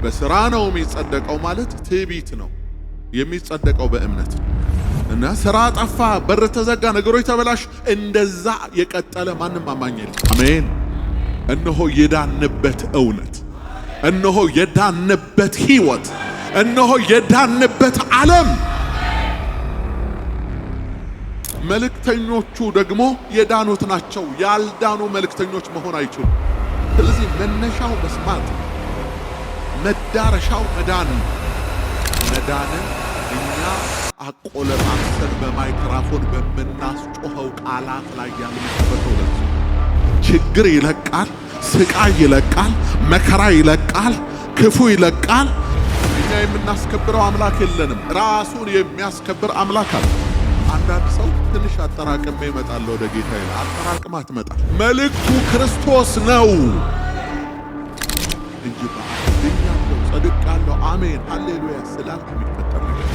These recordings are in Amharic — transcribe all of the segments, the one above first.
በሥራ ነው የሚጸደቀው ማለት ትዕቢት ነው። የሚጸደቀው በእምነት እና ሥራ ጠፋ፣ በር ተዘጋ፣ ነገሮች ተበላሽ፣ እንደዛ የቀጠለ ማንም አማኝ የለም። አሜን። እነሆ የዳንበት እውነት፣ እነሆ የዳንበት ሕይወት፣ እነሆ የዳንበት ዓለም። መልእክተኞቹ ደግሞ የዳኑት ናቸው። ያልዳኑ መልእክተኞች መሆን አይችሉም። ስለዚህ መነሻው መስማት፣ መዳረሻው መዳን። መዳንን እኛ አቆለጳቅሰን በማይክራፎን በምናስጮኸው ቃላት ላይ ያልመሰረተው ለዚህ ችግር ይለቃል፣ ስቃይ ይለቃል፣ መከራ ይለቃል፣ ክፉ ይለቃል። እኛ የምናስከብረው አምላክ የለንም። ራሱን የሚያስከብር አምላክ አለ። አንዳንድ ሰው ትንሽ አጠራቅሜ እመጣለሁ ወደ ጌታ ይላል። አጠራቅማ ትመጣ። መልእክቱ ክርስቶስ ነው እንጂ ባድኛለሁ፣ ጸድቄአለሁ፣ አሜን ሃሌሉያ ስላልክ የሚፈጠር ነገር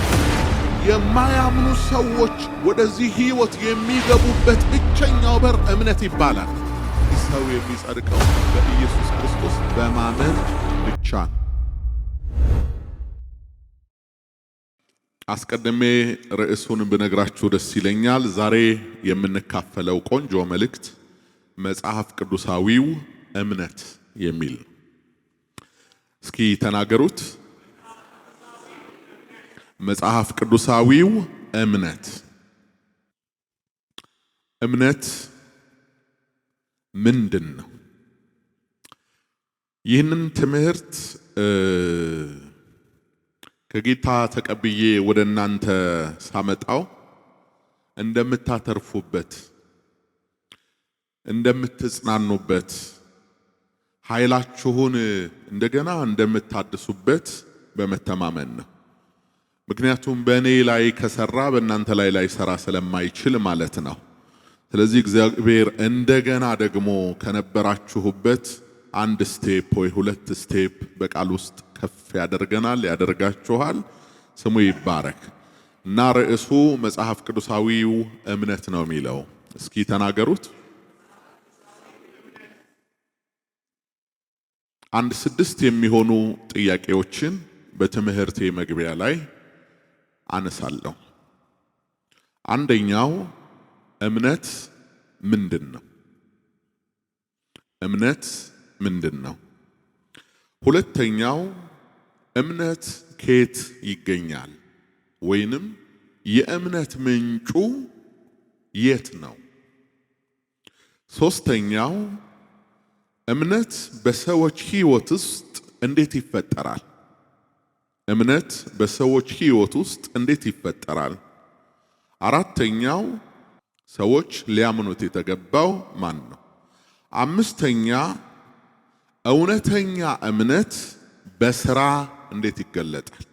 የማያምኑ ሰዎች ወደዚህ ሕይወት የሚገቡበት ብቸኛው በር እምነት ይባላል። ሰው የሚጸድቀው በኢየሱስ ክርስቶስ በማመን ብቻ ነው። አስቀድሜ ርዕሱን ብነግራችሁ ደስ ይለኛል። ዛሬ የምንካፈለው ቆንጆ መልእክት መጽሐፍ ቅዱሳዊው እምነት የሚል። እስኪ ተናገሩት። መጽሐፍ ቅዱሳዊው እምነት። እምነት ምንድን ነው? ይህንን ትምህርት ከጌታ ተቀብዬ ወደ እናንተ ሳመጣው እንደምታተርፉበት፣ እንደምትጽናኑበት፣ ኃይላችሁን እንደገና እንደምታድሱበት በመተማመን ነው። ምክንያቱም በእኔ ላይ ከሰራ በእናንተ ላይ ላይሰራ ስለማይችል ማለት ነው። ስለዚህ እግዚአብሔር እንደገና ደግሞ ከነበራችሁበት አንድ ስቴፕ ወይ ሁለት ስቴፕ በቃል ውስጥ ከፍ ያደርገናል፣ ያደርጋችኋል። ስሙ ይባረክ እና ርዕሱ መጽሐፍ ቅዱሳዊው እምነት ነው የሚለው። እስኪ ተናገሩት። አንድ 6 የሚሆኑ ጥያቄዎችን በትምህርቴ መግቢያ ላይ አነሳለሁ። አንደኛው እምነት ምንድን ነው? እምነት ምንድን ነው? ሁለተኛው እምነት ከየት ይገኛል? ወይንም የእምነት ምንጩ የት ነው? ሶስተኛው እምነት በሰዎች ሕይወት ውስጥ እንዴት ይፈጠራል? እምነት በሰዎች ሕይወት ውስጥ እንዴት ይፈጠራል? አራተኛው ሰዎች ሊያምኑት የተገባው ማን ነው? አምስተኛ እውነተኛ እምነት በሥራ እንዴት ይገለጣል?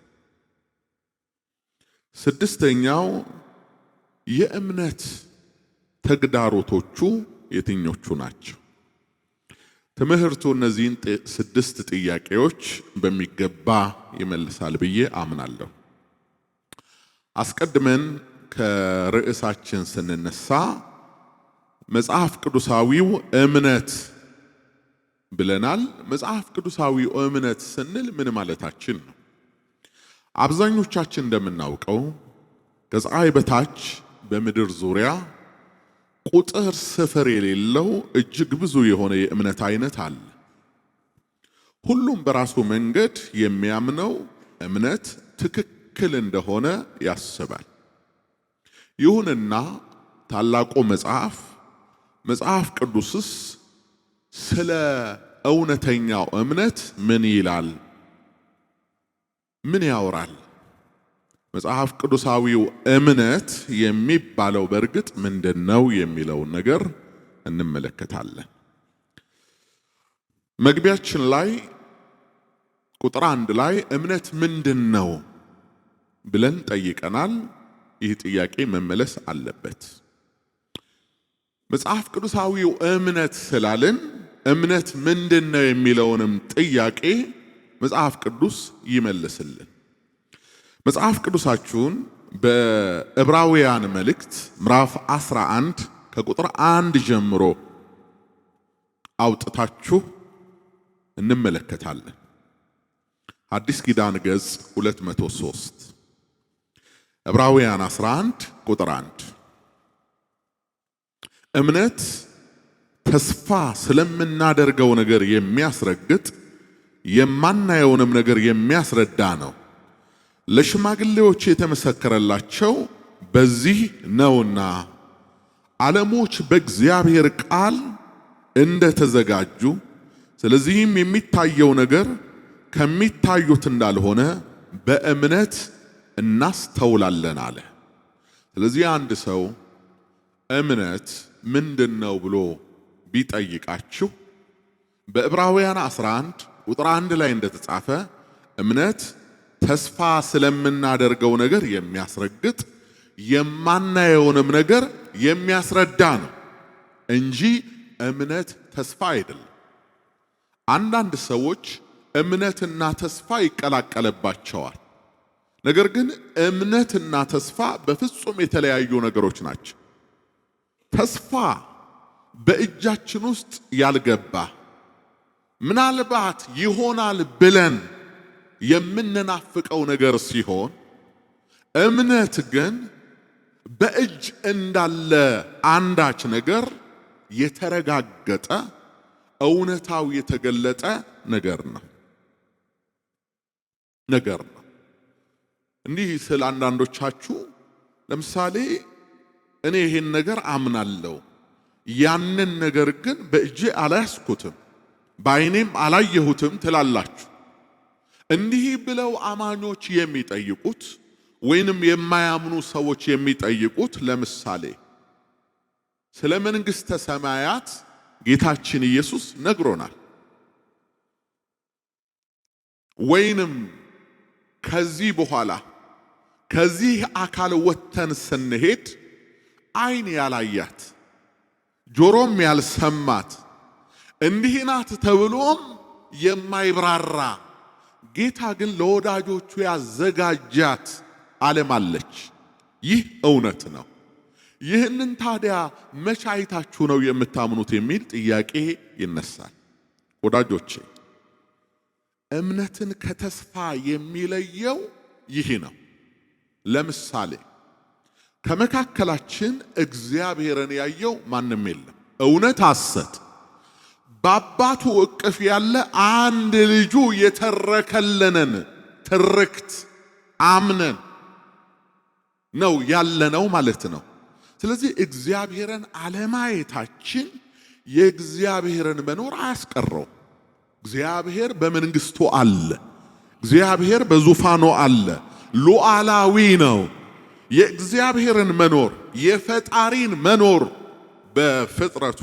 ስድስተኛው የእምነት ተግዳሮቶቹ የትኞቹ ናቸው? ትምህርቱ እነዚህን 6 ጥያቄዎች በሚገባ ይመልሳል ብዬ አምናለሁ። አስቀድመን ከርዕሳችን ስንነሳ መጽሐፍ ቅዱሳዊው እምነት ብለናል። መጽሐፍ ቅዱሳዊው እምነት ስንል ምን ማለታችን ነው? አብዛኞቻችን እንደምናውቀው ከፀሐይ በታች በምድር ዙሪያ ቁጥር ስፍር የሌለው እጅግ ብዙ የሆነ የእምነት አይነት አለ። ሁሉም በራሱ መንገድ የሚያምነው እምነት ትክክል እንደሆነ ያስባል። ይሁንና ታላቁ መጽሐፍ ቅዱስስ ስለ እውነተኛው እምነት ምን ይላል? ምን ያወራል? መጽሐፍ ቅዱሳዊው እምነት የሚባለው በእርግጥ ምንድነው የሚለውን ነገር እንመለከታለን። መግቢያችን ላይ ቁጥር 1 ላይ እምነት ምንድነው ብለን ጠይቀናል። ይህ ጥያቄ መመለስ አለበት። መጽሐፍ ቅዱሳዊው እምነት ስላልን እምነት ምንድነው የሚለውንም ጥያቄ መጽሐፍ ቅዱስ ይመልስልን። መጽሐፍ ቅዱሳችሁን በዕብራውያን መልእክት ምዕራፍ 11 ከቁጥር 1 ጀምሮ አውጥታችሁ እንመለከታለን። አዲስ ኪዳን ገጽ 203 ዕብራውያን 11 ቁጥር 1 እምነት ተስፋ ስለምናደርገው ነገር የሚያስረግጥ የማናየውንም ነገር የሚያስረዳ ነው። ለሽማግሌዎች የተመሰከረላቸው በዚህ ነውና ዓለሞች በእግዚአብሔር ቃል እንደተዘጋጁ ስለዚህም የሚታየው ነገር ከሚታዩት እንዳልሆነ በእምነት እናስተውላለን አለ። ስለዚህ አንድ ሰው እምነት ምንድነው ብሎ ቢጠይቃችሁ በዕብራውያን 11 ቁጥር 1 ላይ እንደተጻፈ እምነት ተስፋ ስለምናደርገው ነገር የሚያስረግጥ የማናየውንም ነገር የሚያስረዳ ነው እንጂ እምነት ተስፋ አይደለም። አንዳንድ ሰዎች እምነትና ተስፋ ይቀላቀለባቸዋል። ነገር ግን እምነትና ተስፋ በፍጹም የተለያዩ ነገሮች ናቸው። ተስፋ በእጃችን ውስጥ ያልገባ ምናልባት ይሆናል ብለን የምንናፍቀው ነገር ሲሆን፣ እምነት ግን በእጅ እንዳለ አንዳች ነገር የተረጋገጠ እውነታው የተገለጠ ነገር ነው። እንዲህ ስለ አንዳንዶቻችሁ ለምሳሌ እኔ ይሄን ነገር አምናለሁ፣ ያንን ነገር ግን በእጄ አላያስኩትም፣ በዓይኔም አላየሁትም ትላላችሁ። እንዲህ ብለው አማኞች የሚጠይቁት ወይንም የማያምኑ ሰዎች የሚጠይቁት ለምሳሌ ስለ መንግሥተ ሰማያት ጌታችን ኢየሱስ ነግሮናል። ወይንም ከዚህ በኋላ ከዚህ አካል ወጥተን ስንሄድ ዓይን ያላያት ጆሮም ያልሰማት እንዲህ ናት ተብሎም የማይብራራ ጌታ ግን ለወዳጆቹ ያዘጋጃት ዓለም አለች። ይህ እውነት ነው። ይህንን ታዲያ መቼ አይታችሁ ነው የምታምኑት የሚል ጥያቄ ይነሳል። ወዳጆቼ እምነትን ከተስፋ የሚለየው ይህ ነው። ለምሳሌ ከመካከላችን እግዚአብሔርን ያየው ማንም የለም። እውነት ሐሰት በአባቱ እቅፍ ያለ አንድ ልጁ የተረከለንን ትርክት አምነን ነው ያለነው ማለት ነው። ስለዚህ እግዚአብሔርን አለማየታችን የእግዚአብሔርን መኖር አያስቀረው። እግዚአብሔር በመንግስቱ አለ። እግዚአብሔር በዙፋኑ አለ። ሉዓላዊ ነው። የእግዚአብሔርን መኖር የፈጣሪን መኖር በፍጥረቱ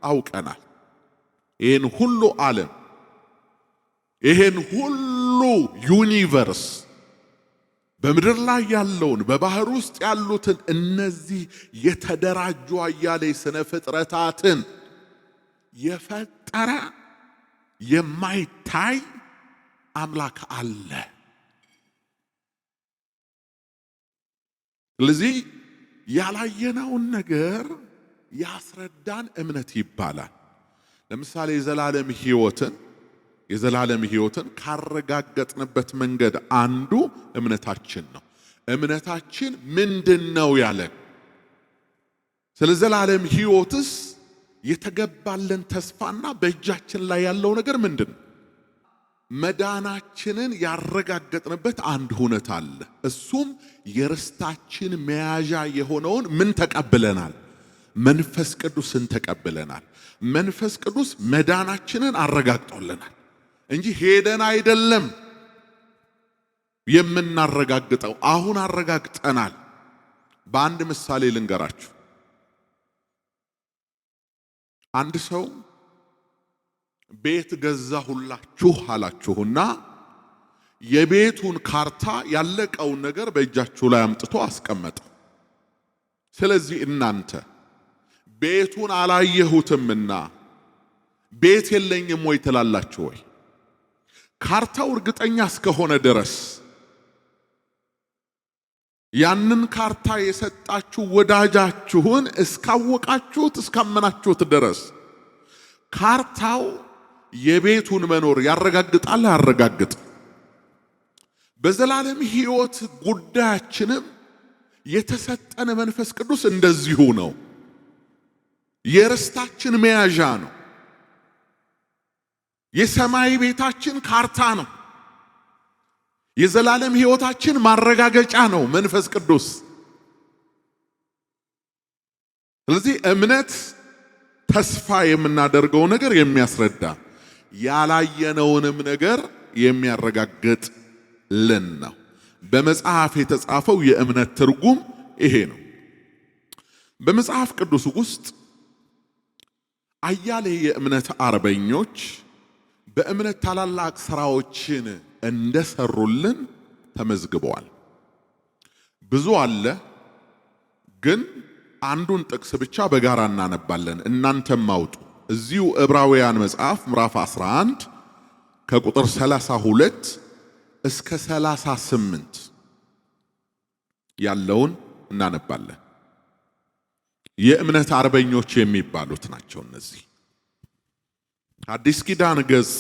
አውቀናል። ይህን ሁሉ ዓለም ይህን ሁሉ ዩኒቨርስ በምድር ላይ ያለውን በባህር ውስጥ ያሉትን እነዚህ የተደራጁ አያሌ ስነ ፍጥረታትን የፈጠረ የማይታይ አምላክ አለ። ስለዚህ ያላየነውን ነገር ያስረዳን እምነት ይባላል። ለምሳሌ የዘላለም ሕይወትን ካረጋገጥንበት መንገድ አንዱ እምነታችን ነው። እምነታችን ምንድነው ያለን? ስለ ዘላለም ሕይወትስ የተገባለን ተስፋና በእጃችን ላይ ያለው ነገር ምንድን ነው? መዳናችንን ያረጋገጥንበት አንድ ሁነት አለ። እሱም የርስታችን መያዣ የሆነውን ምን ተቀብለናል? መንፈስ ቅዱስን ተቀብለናል። መንፈስ ቅዱስ መዳናችንን አረጋግጦልናል እንጂ ሄደን አይደለም የምናረጋግጠው። አሁን አረጋግጠናል። በአንድ ምሳሌ ልንገራችሁ። አንድ ሰው ቤት ገዛሁላችሁ አላችሁና የቤቱን ካርታ ያለቀውን ነገር በእጃችሁ ላይ አምጥቶ አስቀመጠ። ስለዚህ እናንተ ቤቱን አላየሁትምና ቤት የለኝም ወይ ትላላችሁ ወይ? ካርታው እርግጠኛ እስከሆነ ድረስ ያንን ካርታ የሰጣችሁ ወዳጃችሁን እስካወቃችሁት እስካመናችሁት ድረስ ካርታው የቤቱን መኖር ያረጋግጣል አያረጋግጥ? በዘላለም ሕይወት ጉዳያችንም የተሰጠነ መንፈስ ቅዱስ እንደዚሁ ነው። የርስታችን መያዣ ነው። የሰማይ ቤታችን ካርታ ነው። የዘላለም ሕይወታችን ማረጋገጫ ነው መንፈስ ቅዱስ። ስለዚህ እምነት ተስፋ የምናደርገው ነገር የሚያስረዳ ያላየነውንም ነገር የሚያረጋግጥልን ነው። በመጽሐፍ የተጻፈው የእምነት ትርጉም ይሄ ነው። በመጽሐፍ ቅዱስ ውስጥ አያሌ የእምነት አርበኞች በእምነት ታላላቅ ሥራዎችን እንደሰሩልን ተመዝግበዋል። ብዙ አለ፣ ግን አንዱን ጥቅስ ብቻ በጋራ እናነባለን። እናንተም አውጡ። እዚሁ ዕብራውያን መጽሐፍ ምዕራፍ 11 ከቁጥር 32 እስከ 38 ያለውን እናነባለን። የእምነት አርበኞች የሚባሉት ናቸው እነዚህ። አዲስ ኪዳን ገጽ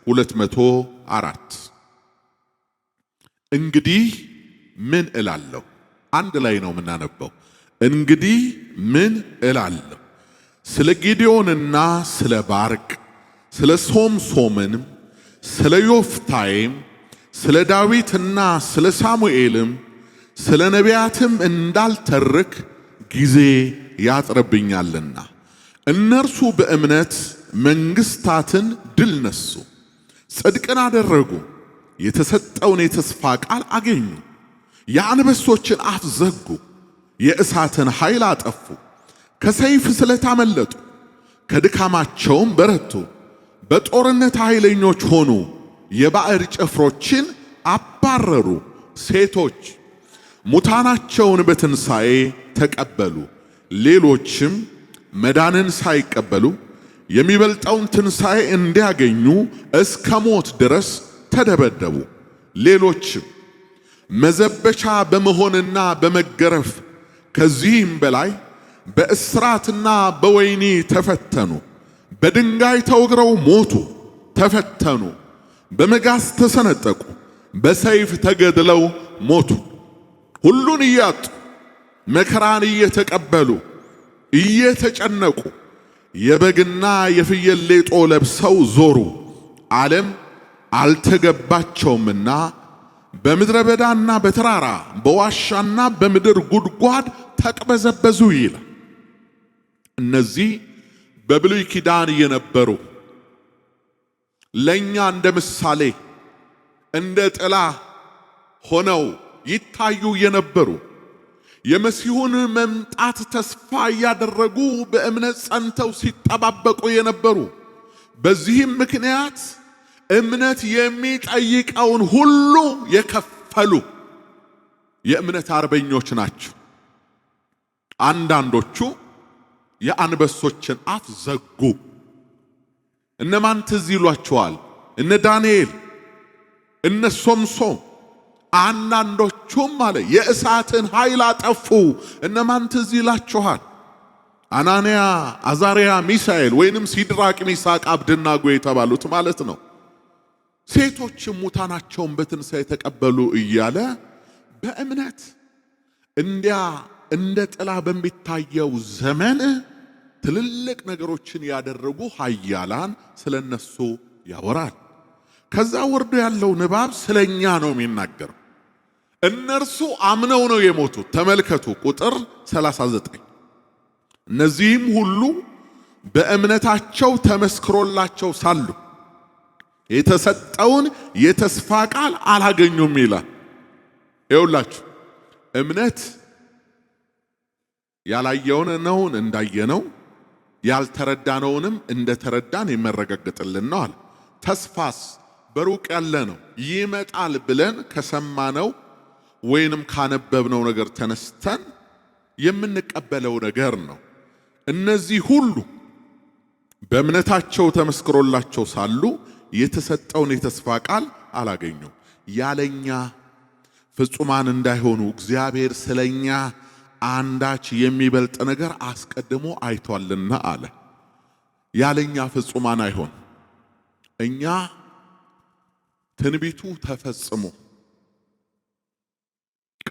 204 እንግዲህ ምን እላለሁ? አንድ ላይ ነው የምናነበው። እንግዲህ ምን እላለሁ? ስለ ጊዴዎንና ስለ ባርቅ፣ ስለ ሶምሶንም፣ ስለ ዮፍታይም፣ ስለ ዳዊትና ስለ ሳሙኤልም፣ ስለ ነቢያትም እንዳልተርክ ጊዜ ያጥርብኛልና። እነርሱ በእምነት መንግስታትን ድል ነሱ፣ ጽድቅን አደረጉ፣ የተሰጠውን የተስፋ ቃል አገኙ፣ የአንበሶችን አፍ ዘጉ፣ የእሳትን ኃይል አጠፉ፣ ከሰይፍ ስለት አመለጡ፣ ከድካማቸውም በረቱ፣ በጦርነት ኃይለኞች ሆኑ፣ የባዕድ ጭፍሮችን አባረሩ። ሴቶች ሙታናቸውን በትንሣኤ ተቀበሉ፣ ሌሎችም መዳንን ሳይቀበሉ የሚበልጠውን ትንሣኤ እንዲያገኙ እስከ ሞት ድረስ ተደበደቡ። ሌሎችም መዘበቻ በመሆንና በመገረፍ ከዚህም በላይ በእስራትና በወህኒ ተፈተኑ። በድንጋይ ተወግረው ሞቱ፣ ተፈተኑ፣ በመጋዝ ተሰነጠቁ፣ በሰይፍ ተገድለው ሞቱ። ሁሉን እያጡ መከራን እየተቀበሉ እየተጨነቁ የበግና የፍየል ሌጦ ለብሰው ዞሩ። ዓለም አልተገባቸውምና በምድረ በዳና በተራራ በዋሻና በምድር ጉድጓድ ተቅበዘበዙ ይላል። እነዚህ በብሉይ ኪዳን የነበሩ ለኛ እንደ ምሳሌ እንደ ጥላ ሆነው ይታዩ የነበሩ የመሲሁን መምጣት ተስፋ ያደረጉ በእምነት ጸንተው ሲጠባበቁ የነበሩ በዚህም ምክንያት እምነት የሚጠይቀውን ሁሉ የከፈሉ የእምነት አርበኞች ናቸው። አንዳንዶቹ የአንበሶችን አፍ ዘጉ። እነማን ትዝ ይሏቸዋል? እነ ዳንኤል፣ እነ ሶምሶን። አንዳንዶቹም አለ የእሳትን ኃይል አጠፉ። እነማን ትዝ ይላችኋል? አናንያ፣ አዛርያ፣ ሚሳኤል ወይንም ሲድራቅ፣ ሚሳቅ፣ አብደናጎ የተባሉት ማለት ነው። ሴቶችም ሙታናቸውን በትንሣኤ ተቀበሉ እያለ በእምነት እንዲያ እንደ ጥላ በሚታየው ዘመን ትልልቅ ነገሮችን ያደረጉ ኃያላን ስለነሱ ያወራል። ከዛ ወርዶ ያለው ንባብ ስለኛ ነው የሚናገረው። እነርሱ አምነው ነው የሞቱት። ተመልከቱ ቁጥር 39 እነዚህም ሁሉ በእምነታቸው ተመስክሮላቸው ሳሉ የተሰጠውን የተስፋ ቃል አላገኙም ይላል። ይኸውላችሁ እምነት ያላየውን ነው እንዳየነው፣ ያልተረዳነውንም እንደተረዳን የሚያረጋግጥልን ነው አለ። ተስፋስ በሩቅ ያለ ነው፣ ይመጣል ብለን ከሰማነው ወይንም ካነበብነው ነገር ተነስተን የምንቀበለው ነገር ነው። እነዚህ ሁሉ በእምነታቸው ተመስክሮላቸው ሳሉ የተሰጠውን የተስፋ ቃል አላገኙም። ያለኛ ፍጹማን እንዳይሆኑ እግዚአብሔር ስለኛ አንዳች የሚበልጥ ነገር አስቀድሞ አይቷልና አለ። ያለኛ ፍጹማን አይሆን። እኛ ትንቢቱ ተፈጽሞ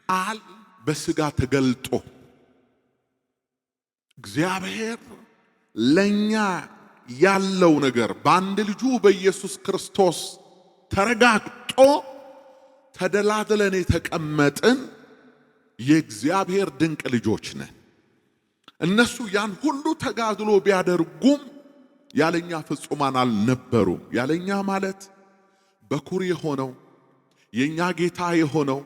ቃል በስጋ ተገልጦ እግዚአብሔር ለኛ ያለው ነገር በአንድ ልጁ በኢየሱስ ክርስቶስ ተረጋግጦ ተደላድለን የተቀመጥን የእግዚአብሔር ድንቅ ልጆች ነን። እነሱ ያን ሁሉ ተጋድሎ ቢያደርጉም ያለኛ ፍጹማን አልነበሩም። ያለኛ ማለት በኩር የሆነው የኛ ጌታ የሆነው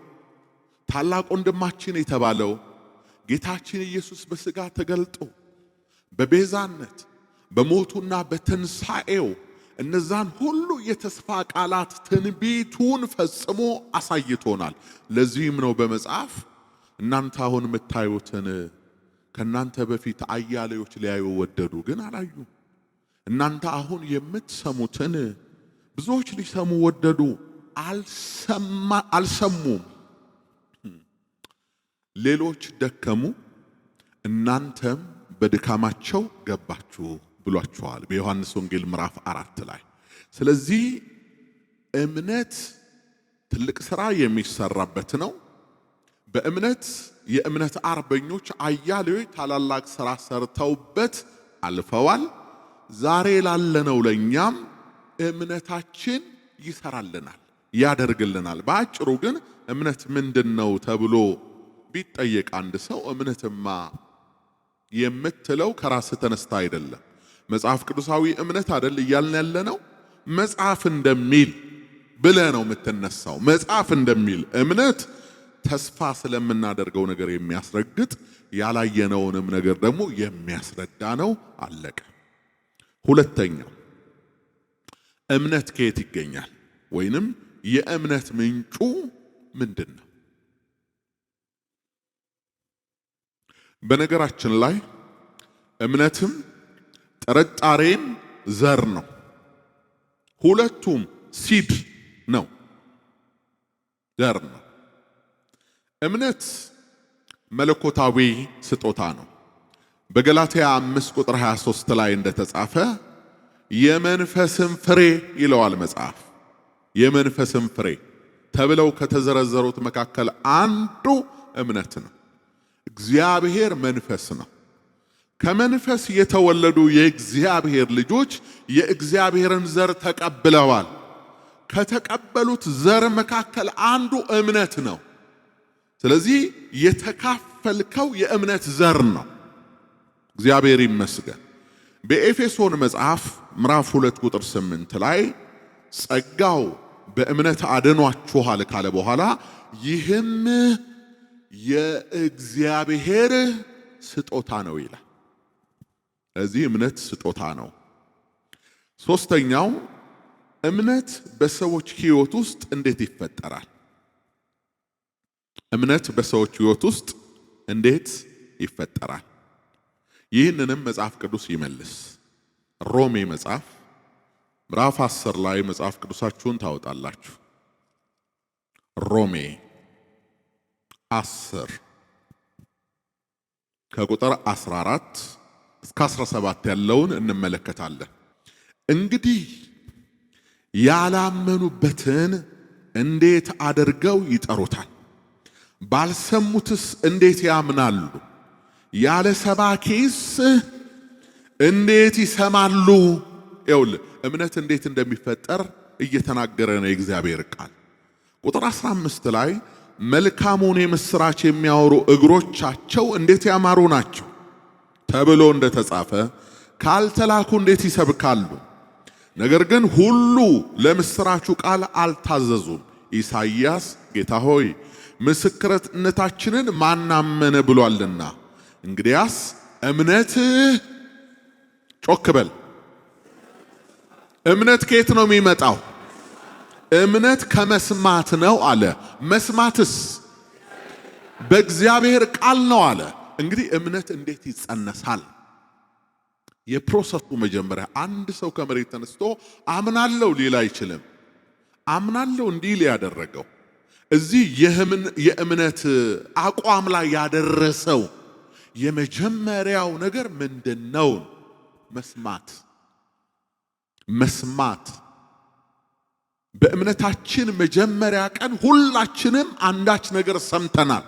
ታላቅ ወንድማችን የተባለው ጌታችን ኢየሱስ በስጋ ተገልጦ በቤዛነት በሞቱና በትንሣኤው እነዛን ሁሉ የተስፋ ቃላት ትንቢቱን ፈጽሞ አሳይቶናል። ለዚህም ነው በመጽሐፍ እናንተ አሁን የምታዩትን ከናንተ በፊት አያሌዎች ሊያዩ ወደዱ፣ ግን አላዩ። እናንተ አሁን የምትሰሙትን ብዙዎች ሊሰሙ ወደዱ፣ አልሰሙም። ሌሎች ደከሙ፣ እናንተም በድካማቸው ገባችሁ ብሏቸዋል በዮሐንስ ወንጌል ምዕራፍ 4 ላይ። ስለዚህ እምነት ትልቅ ሥራ የሚሰራበት ነው። በእምነት የእምነት አርበኞች አያሌዎች ታላላቅ ሥራ ሰርተውበት አልፈዋል። ዛሬ ላለነው ለኛም እምነታችን ይሰራልናል፣ ያደርግልናል። በአጭሩ ግን እምነት ምንድነው ተብሎ ቢጠየቅ አንድ ሰው እምነትማ የምትለው ከራስ ተነስታ አይደለም፣ መጽሐፍ ቅዱሳዊ እምነት አይደል እያልን ያለነው። መጽሐፍ እንደሚል ብለህ ነው የምትነሳው። መጽሐፍ እንደሚል እምነት ተስፋ ስለምናደርገው ነገር የሚያስረግጥ ያላየነውንም ነገር ደግሞ የሚያስረዳ ነው። አለቀ። ሁለተኛው እምነት ከየት ይገኛል? ወይንም የእምነት ምንጩ ምንድን ነው? በነገራችን ላይ እምነትም ጥርጣሬም ዘር ነው። ሁለቱም ሲድ ነው፣ ዘር ነው። እምነት መለኮታዊ ስጦታ ነው። በገላትያ 5 ቁጥር 23 ላይ እንደተጻፈ የመንፈስም ፍሬ ይለዋል መጽሐፍ። የመንፈስም ፍሬ ተብለው ከተዘረዘሩት መካከል አንዱ እምነት ነው። እግዚአብሔር መንፈስ ነው። ከመንፈስ የተወለዱ የእግዚአብሔር ልጆች የእግዚአብሔርን ዘር ተቀብለዋል። ከተቀበሉት ዘር መካከል አንዱ እምነት ነው። ስለዚህ የተካፈልከው የእምነት ዘር ነው። እግዚአብሔር ይመስገን። በኤፌሶን መጽሐፍ ምዕራፍ 2 ቁጥር 8 ላይ ጸጋው በእምነት አድኗችኋል ካለ በኋላ ይህም የእግዚአብሔር ስጦታ ነው ይላል። እዚህ እምነት ስጦታ ነው። ሶስተኛው እምነት በሰዎች ሕይወት ውስጥ እንዴት ይፈጠራል? እምነት በሰዎች ሕይወት ውስጥ እንዴት ይፈጠራል? ይህንንም መጽሐፍ ቅዱስ ይመልስ። ሮሜ መጽሐፍ ምዕራፍ 10 ላይ መጽሐፍ ቅዱሳችሁን ታወጣላችሁ። ሮሜ 10 ከቁጥር 14 እስከ 17 ያለውን እንመለከታለን። እንግዲህ ያላመኑበትን እንዴት አድርገው ይጠሩታል? ባልሰሙትስ እንዴት ያምናሉ? ያለ ሰባኪስ እንዴት ይሰማሉ? ይኸውልህ እምነት እንዴት እንደሚፈጠር እየተናገረ ነው የእግዚአብሔር ቃል። ቁጥር 15 ላይ መልካሙን የምስራች የሚያወሩ እግሮቻቸው እንዴት ያማሩ ናቸው ተብሎ እንደተጻፈ ካልተላኩ እንዴት ይሰብካሉ? ነገር ግን ሁሉ ለምስራቹ ቃል አልታዘዙም። ኢሳይያስ ጌታ ሆይ ምስክርነታችንን ማናመነ ብሏልና። እንግዲያስ እምነት ጮክ በል። እምነት ከየት ነው የሚመጣው? እምነት ከመስማት ነው አለ። መስማትስ በእግዚአብሔር ቃል ነው አለ። እንግዲህ እምነት እንዴት ይጸነሳል? የፕሮሰሱ መጀመሪያ አንድ ሰው ከመሬት ተነስቶ አምናለሁ ሊል አይችልም። አምናለሁ እንዲል ያደረገው እዚህ የእምነት አቋም ላይ ያደረሰው የመጀመሪያው ነገር ምንድነው? መስማት። መስማት በእምነታችን መጀመሪያ ቀን ሁላችንም አንዳች ነገር ሰምተናል።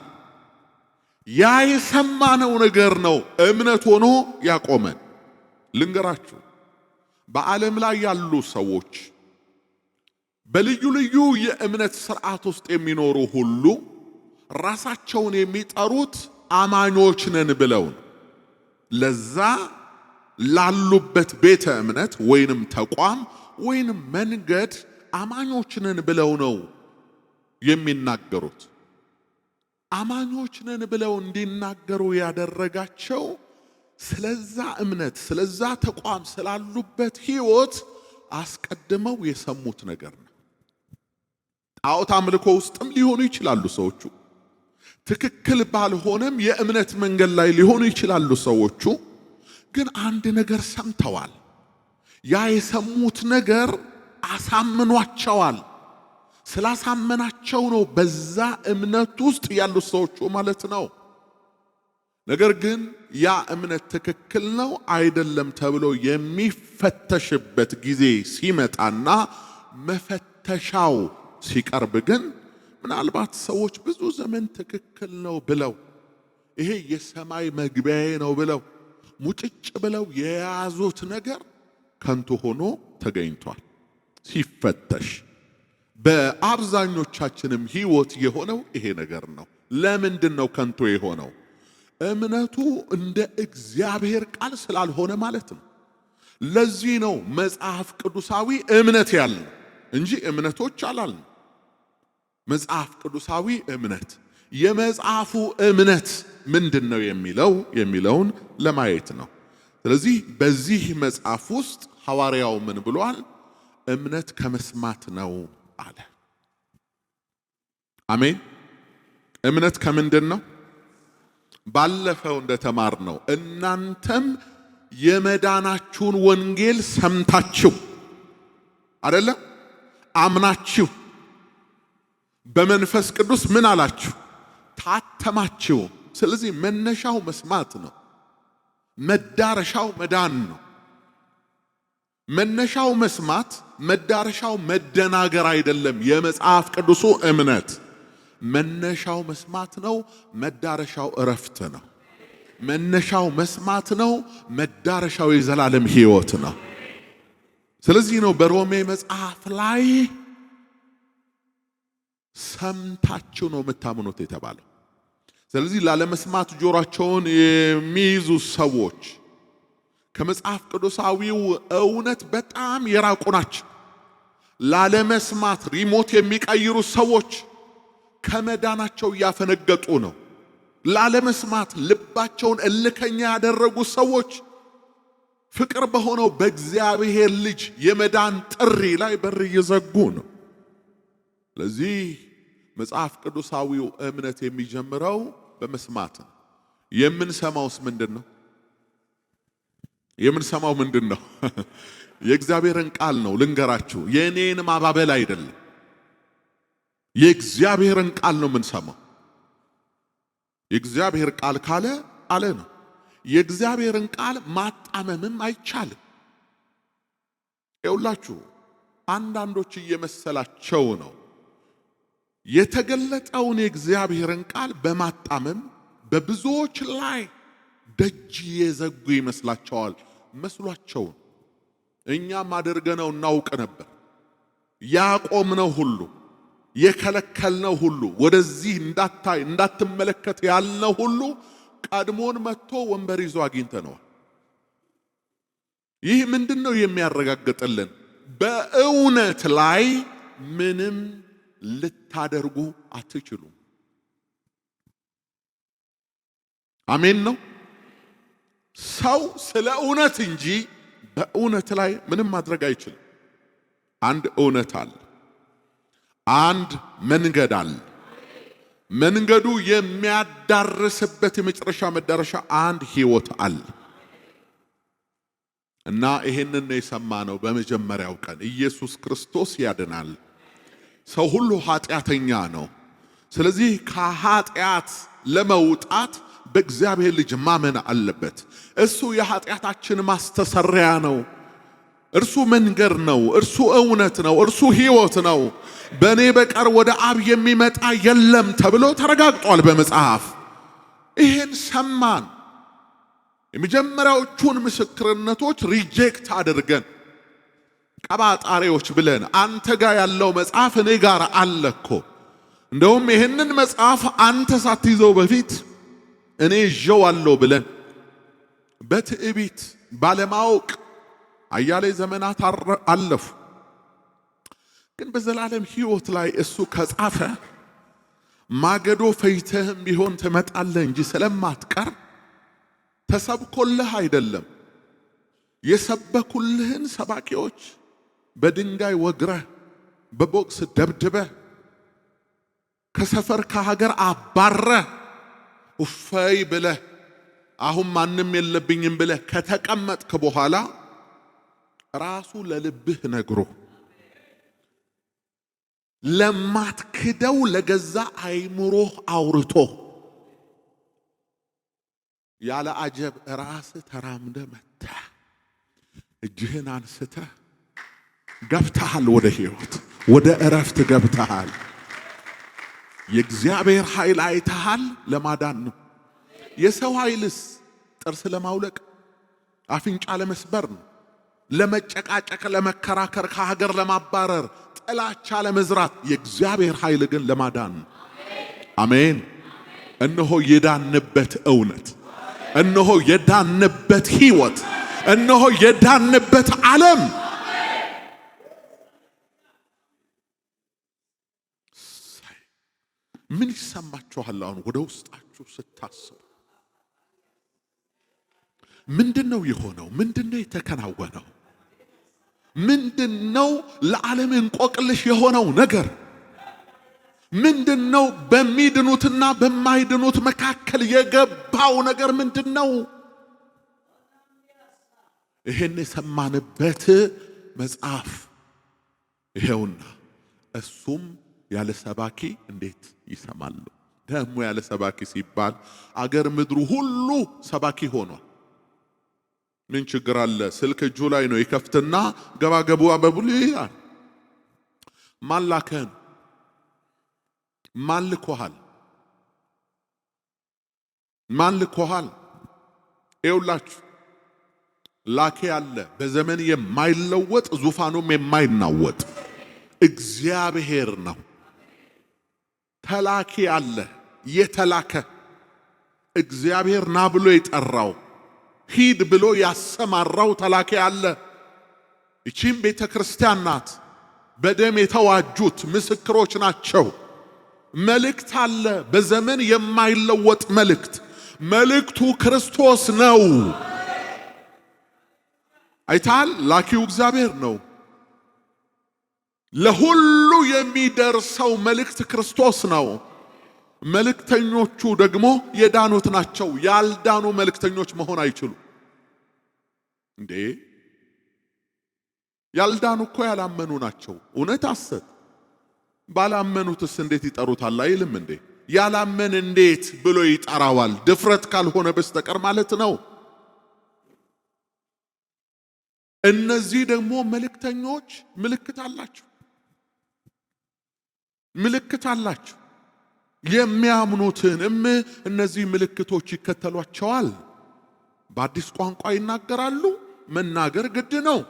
ያ የሰማነው ነገር ነው እምነት ሆኖ ያቆመን። ልንገራችሁ፣ በዓለም ላይ ያሉ ሰዎች በልዩ ልዩ የእምነት ስርዓት ውስጥ የሚኖሩ ሁሉ ራሳቸውን የሚጠሩት አማኞች ነን ብለው ለዛ ላሉበት ቤተ እምነት ወይንም ተቋም ወይንም መንገድ አማኞች ነን ብለው ነው የሚናገሩት። አማኞች ነን ብለው እንዲናገሩ ያደረጋቸው ስለዛ እምነት፣ ስለዛ ተቋም፣ ስላሉበት ህይወት አስቀድመው የሰሙት ነገር ነው። ጣዖት አምልኮ ውስጥም ሊሆኑ ይችላሉ ሰዎቹ። ትክክል ባልሆነም የእምነት መንገድ ላይ ሊሆኑ ይችላሉ ሰዎቹ። ግን አንድ ነገር ሰምተዋል። ያ የሰሙት ነገር አሳምኗቸዋል። ስላሳመናቸው ነው በዛ እምነት ውስጥ ያሉት ሰዎቹ ማለት ነው። ነገር ግን ያ እምነት ትክክል ነው አይደለም ተብሎ የሚፈተሽበት ጊዜ ሲመጣና መፈተሻው ሲቀርብ ግን ምናልባት ሰዎች ብዙ ዘመን ትክክል ነው ብለው ይሄ የሰማይ መግቢያዬ ነው ብለው ሙጭጭ ብለው የያዙት ነገር ከንቱ ሆኖ ተገኝቷል ሲፈተሽ። በአብዛኞቻችንም ህይወት የሆነው ይሄ ነገር ነው። ለምንድን ነው ከንቱ የሆነው? እምነቱ እንደ እግዚአብሔር ቃል ስላልሆነ ማለት ነው። ለዚህ ነው መጽሐፍ ቅዱሳዊ እምነት ያለው እንጂ እምነቶች አላልንም። መጽሐፍ ቅዱሳዊ እምነት፣ የመጽሐፉ እምነት ምንድን ነው የሚለውን ለማየት ነው። ስለዚህ በዚህ መጽሐፍ ውስጥ ሐዋርያው ምን ብሏል? እምነት ከመስማት ነው አለ። አሜን። እምነት ከምንድን ነው? ባለፈው እንደተማርነው እናንተም የመዳናችሁን ወንጌል ሰምታችሁ አይደለም አምናችሁ በመንፈስ ቅዱስ ምን አላችሁ? ታተማችሁ። ስለዚህ መነሻው መስማት ነው፣ መዳረሻው መዳን ነው። መነሻው መስማት፣ መዳረሻው መደናገር አይደለም። የመጽሐፍ ቅዱሱ እምነት መነሻው መስማት ነው፣ መዳረሻው እረፍት ነው። መነሻው መስማት ነው፣ መዳረሻው የዘላለም ሕይወት ነው። ስለዚህ ነው በሮሜ መጽሐፍ ላይ ሰምታችሁ ነው የምታምኑት የተባለው። ስለዚህ ላለመስማት ጆሮአቸውን የሚይዙ ሰዎች ከመጽሐፍ ቅዱሳዊው እውነት በጣም የራቁ ናቸው። ላለመስማት ሪሞት የሚቀይሩ ሰዎች ከመዳናቸው እያፈነገጡ ነው። ላለመስማት ልባቸውን እልከኛ ያደረጉ ሰዎች ፍቅር በሆነው በእግዚአብሔር ልጅ የመዳን ጥሪ ላይ በር እየዘጉ ነው። ስለዚህ መጽሐፍ ቅዱሳዊው እምነት የሚጀምረው በመስማት ነው። የምንሰማውስ ምንድን ነው? የምንሰማው ምንድን ነው? የእግዚአብሔርን ቃል ነው። ልንገራችሁ፣ የእኔን ማባበል አይደለም። የእግዚአብሔርን ቃል ነው የምንሰማው። የእግዚአብሔር ቃል ካለ አለ ነው። የእግዚአብሔርን ቃል ማጣመምም አይቻልም። ይኸውላችሁ አንዳንዶች እየመሰላቸው ነው የተገለጠውን የእግዚአብሔርን ቃል በማጣመም በብዙዎች ላይ ደጅ የዘጉ ይመስላቸዋል። መስሏቸው እኛም አድርገነው እናውቅ ነበር። ያቆምነው ሁሉ የከለከልነው ሁሉ ወደዚህ እንዳታይ እንዳትመለከት ያልነው ሁሉ ቀድሞን መጥቶ ወንበር ይዞ አግኝተነዋል። ይህ ምንድነው የሚያረጋግጥልን? በእውነት ላይ ምንም ልታደርጉ አትችሉም። አሜን ነው። ሰው ስለ እውነት እንጂ በእውነት ላይ ምንም ማድረግ አይችልም። አንድ እውነት አለ፣ አንድ መንገድ አለ። መንገዱ የሚያዳርስበት የመጨረሻ መዳረሻ አንድ ሕይወት አለ እና ይሄንን ነው የሰማነው በመጀመሪያው ቀን። ኢየሱስ ክርስቶስ ያድናል። ሰው ሁሉ ኃጢአተኛ ነው። ስለዚህ ከኃጢአት ለመውጣት በእግዚአብሔር ልጅ ማመን አለበት። እሱ የኃጢአታችን ማስተሰሪያ ነው። እርሱ መንገድ ነው። እርሱ እውነት ነው። እርሱ ሕይወት ነው። በእኔ በቀር ወደ አብ የሚመጣ የለም ተብሎ ተረጋግጧል በመጽሐፍ። ይሄን ሰማን። የመጀመሪያዎቹን ምስክርነቶች ሪጀክት አድርገን ቀባጣሪዎች ብለን አንተ ጋር ያለው መጽሐፍ እኔ ጋር አለኮ፣ እንደውም ይሄንን መጽሐፍ አንተ ሳትይዘው በፊት እኔ ይዤዋለሁ ብለን በትዕቢት ባለማወቅ አያሌ ዘመናት አለፉ። ግን በዘላለም ሕይወት ላይ እሱ ከጻፈ ማገዶ ፈይተህም ቢሆን ትመጣለህ እንጂ ስለማትቀር ተሰብኮልህ አይደለም። የሰበኩልህን ሰባኪዎች በድንጋይ ወግረህ በቦክስ ደብድበህ ከሰፈር ከሀገር አባረህ እፈይ ብለህ አሁን ማንም የለብኝም ብለህ ከተቀመጥክ በኋላ ራሱ ለልብህ ነግሮ ለማትክደው ለገዛ አይምሮህ አውርቶ ያለ አጀብ ራስህ ተራምደ መጥተህ እጅህን አንስተህ ገብተሃል። ወደ ሕይወት ወደ እረፍት ገብተሃል። የእግዚአብሔር ኃይል አይተሃል። ለማዳን ነው። የሰው ኃይልስ ጥርስ ለማውለቅ አፍንጫ ለመስበር ነው፣ ለመጨቃጨቅ፣ ለመከራከር፣ ከሀገር ለማባረር፣ ጥላቻ ለመዝራት። የእግዚአብሔር ኃይል ግን ለማዳን ነው። አሜን። እነሆ የዳንበት እውነት፣ እነሆ የዳንበት ሕይወት፣ እነሆ የዳንበት ዓለም። ምን ይሰማችኋል? አሁን ወደ ውስጣችሁ ስታስቡ ምንድነው የሆነው? ምንድነው የተከናወነው? ምንድነው ለዓለም እንቆቅልሽ የሆነው ነገር? ምንድነው በሚድኑትና በማይድኑት መካከል የገባው ነገር ምንድነው? ይሄን የሰማንበት መጽሐፍ ይሄውና። እሱም ያለ ሰባኪ እንዴት ይሰማሉ? ደግሞ ያለ ሰባኪ ሲባል አገር ምድሩ ሁሉ ሰባኪ ሆኗል። ምን ችግር አለ? ስልክ እጁ ላይ ነው። ይከፍትና ገባገቡ አበቡል ይላል። ማን ላከን? ማን ልኮሃል? ማን ልኮሃል? ይውላችሁ ላኬ አለ። በዘመን የማይለወጥ ዙፋኑም የማይናወጥ እግዚአብሔር ነው። ተላኪ አለ። የተላከ እግዚአብሔር ና ብሎ የጠራው ሂድ ብሎ ያሰማራው ተላኪ አለ። እቺም ቤተ ክርስቲያን ናት። በደም የተዋጁት ምስክሮች ናቸው። መልእክት አለ። በዘመን የማይለወጥ መልእክት። መልእክቱ ክርስቶስ ነው። አይታል። ላኪው እግዚአብሔር ነው። ለሁሉ የሚደርሰው መልእክት ክርስቶስ ነው። መልእክተኞቹ ደግሞ የዳኑት ናቸው። ያልዳኑ መልእክተኞች መሆን አይችሉም እንዴ? ያልዳኑ እኮ ያላመኑ ናቸው። እውነት ሐሰት ባላመኑትስ እንዴት ይጠሩታል አይልም እንዴ? ያላመን እንዴት ብሎ ይጠራዋል? ድፍረት ካልሆነ በስተቀር ማለት ነው። እነዚህ ደግሞ መልእክተኞች ምልክት አላቸው። ምልክት አላቸው። የሚያምኑትንም እነዚህ ምልክቶች ይከተሏቸዋል። በአዲስ ቋንቋ ይናገራሉ። መናገር ግድ ነው።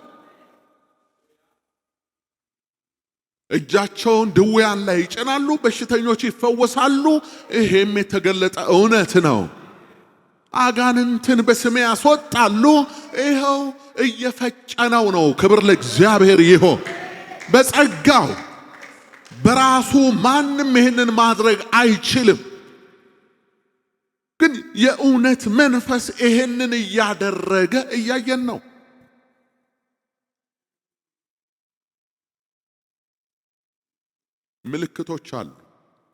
እጃቸውን ድውያን ላይ ይጭናሉ፣ በሽተኞች ይፈወሳሉ። ይሄም የተገለጠ እውነት ነው። አጋንንትን በስሜ ያስወጣሉ። ይኸው እየፈጨነው ነው። ክብር ለእግዚአብሔር ይሁን። በጸጋው በራሱ ማንም ይህንን ማድረግ አይችልም። ግን የእውነት መንፈስ ይህንን እያደረገ እያየን ነው። ምልክቶች አሉ፣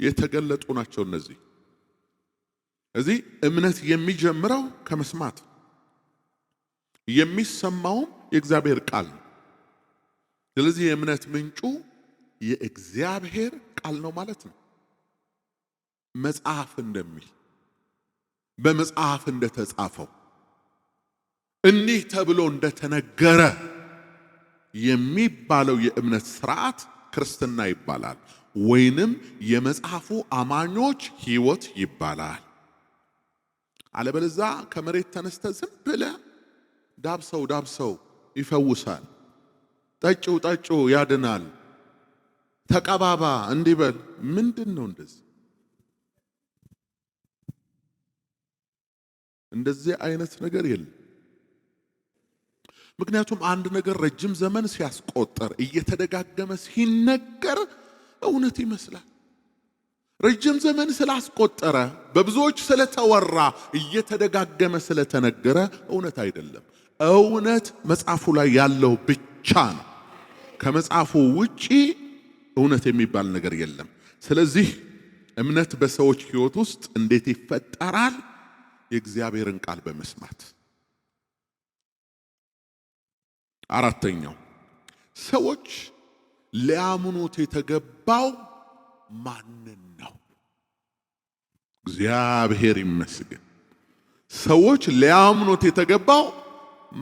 የተገለጡ ናቸው። እዚህ እምነት የሚጀምረው ከመስማት፣ የሚሰማውም የእግዚአብሔር ቃል ነው። ስለዚህ የእምነት ምንጩ የእግዚአብሔር ቃል ነው ማለት ነው። መጽሐፍ እንደሚል በመጽሐፍ እንደተጻፈው እንዲህ ተብሎ እንደተነገረ የሚባለው የእምነት ስርዓት ክርስትና ይባላል፣ ወይንም የመጽሐፉ አማኞች ሕይወት ይባላል። አለበለዛ ከመሬት ተነስተ ዝም ብለህ ዳብሰው ይፈውሳል፣ ጠጪው ያድናል፣ ተቀባባ እንዲበል ምንድነው እንደዚህ? እንደዚህ አይነት ነገር የለም። ምክንያቱም አንድ ነገር ረጅም ዘመን ሲያስቆጥር እየተደጋገመ ሲነገር እውነት ይመስላል። ረጅም ዘመን ስላስቆጠረ በብዙዎች ስለተወራ እየተደጋገመ ስለተነገረ እውነት አይደለም። እውነት መጽሐፉ ላይ ያለው ብቻ ነው። ከመጽሐፉ ውጪ እውነት የሚባል ነገር የለም። ስለዚህ እምነት በሰዎች ሕይወት ውስጥ እንዴት ይፈጠራል? የእግዚአብሔርን ቃል በመስማት። አራተኛው ሰዎች ሊያምኑት የተገባው ማንን ነው? እግዚአብሔር ይመስገን። ሰዎች ሊያምኑት የተገባው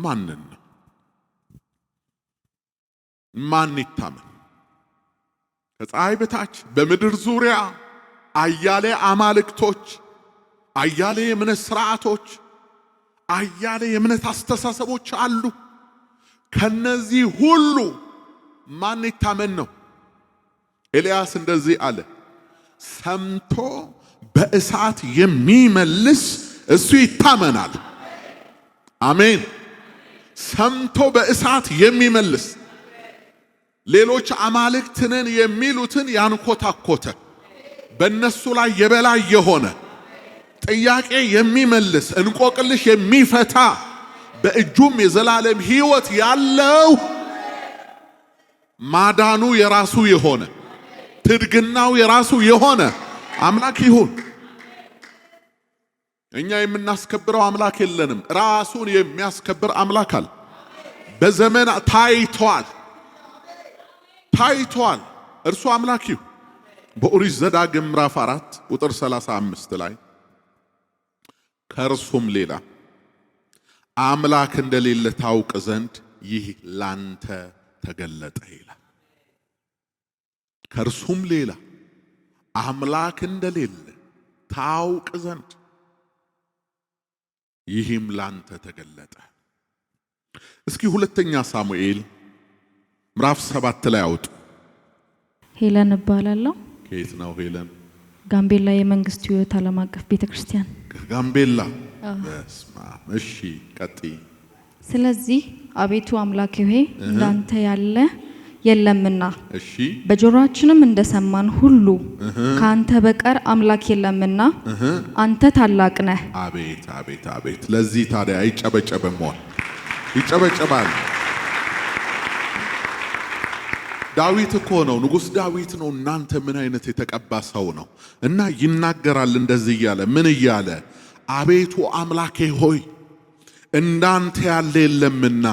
ማንን ነው? ማን ይታመን? ከፀሐይ በታች በምድር ዙሪያ አያሌ አማልክቶች፣ አያሌ የእምነት ስርዓቶች፣ አያሌ የእምነት አስተሳሰቦች አሉ። ከነዚህ ሁሉ ማን ይታመን ነው? ኤልያስ እንደዚህ አለ፣ ሰምቶ በእሳት የሚመልስ እሱ ይታመናል። አሜን። ሰምቶ በእሳት የሚመልስ ሌሎች አማልክትንን የሚሉትን ያንኮታኮተ በእነሱ ላይ የበላይ የሆነ ጥያቄ የሚመልስ እንቆቅልሽ የሚፈታ በእጁም የዘላለም ሕይወት ያለው ማዳኑ የራሱ የሆነ ትድግናው የራሱ የሆነ አምላክ ይሁን። እኛ የምናስከብረው አምላክ የለንም። ራሱን የሚያስከብር አምላክ አለ። በዘመን ታይቷል። እርሱ አምላክ ይሁን። በኦሪት ዘዳግም ምዕራፍ 4 ቁጥር 35 ላይ ከእርሱም ሌላ አምላክ እንደሌለ ታውቅ ዘንድ ይህ ላንተ ተገለጠ ይላል። ከእርሱም ሌላ አምላክ እንደሌለ ታውቅ ዘንድ ይህም ላንተ ተገለጠ። እስኪ ሁለተኛ ሳሙኤል ምዕራፍ 7 ላይ አውጡ። ሄለን እባላለሁ። ከየት ነው ሄለን? ጋምቤላ የመንግስት ሕይወት ዓለም አቀፍ ቤተክርስቲያን። ጋምቤላ። በስማ እሺ፣ ቀጥይ። ስለዚህ አቤቱ አምላኬ ሆይ እንዳንተ ያለ የለምና፣ እሺ፣ በጆሮአችንም እንደሰማን ሁሉ ካንተ በቀር አምላክ የለምና አንተ ታላቅ ነህ። አቤት አቤት አቤት! ለዚህ ታዲያ አይጨበጨብም? ይጨበጨባል። ዳዊት እኮ ነው፣ ንጉሥ ዳዊት ነው። እናንተ ምን አይነት የተቀባ ሰው ነው! እና ይናገራል እንደዚህ እያለ ምን እያለ? አቤቱ አምላኬ ሆይ እንዳንተ ያለ የለምና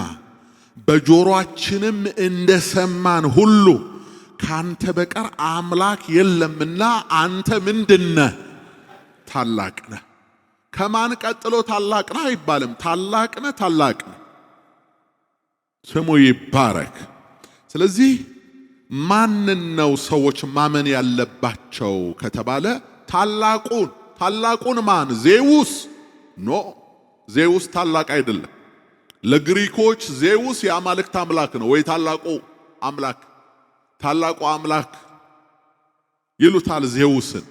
በጆሮአችንም እንደሰማን ሁሉ ካንተ በቀር አምላክ የለምና አንተ ምንድነህ? ታላቅ ነህ። ከማን ቀጥሎ ታላቅ ነህ አይባልም። ታላቅ ነህ። ስሙ ይባረክ። ስለዚህ ማንን ነው ሰዎች ማመን ያለባቸው ከተባለ ታላቁን ማን? ዜውስ? ኖ፣ ዜውስ ታላቅ አይደለም። ለግሪኮች ዜውስ የአማልክት አምላክ ነው ወይ ታላቁ አምላክ ይሉታል ዜውስን።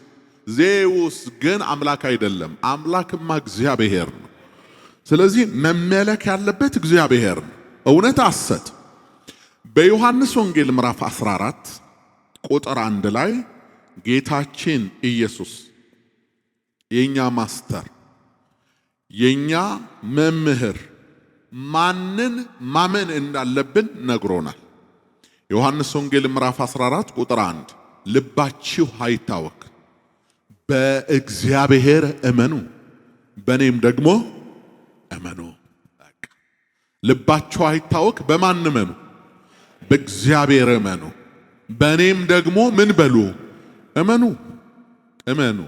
ዜውስ ግን አምላክ አይደለም። አምላክማ እግዚአብሔር ነው። ስለዚህ መመለክ ያለበት እግዚአብሔር ነው። እውነት ሐሰት። በዮሐንስ ወንጌል ምዕራፍ 14 ቁጥር 1 ላይ ጌታችን ኢየሱስ የኛ ማስተር የኛ መምህር ማንን ማመን እንዳለብን ነግሮናል። ዮሐንስ ወንጌል ምዕራፍ 14 ቁጥር 1 ልባችሁ አይታወክ፣ በእግዚአብሔር እመኑ፣ በእኔም ደግሞ እመኑ። ልባችሁ አይታወክ፣ በማን እመኑ? በእግዚአብሔር እመኑ፣ በእኔም ደግሞ ምን በሉ? እመኑ።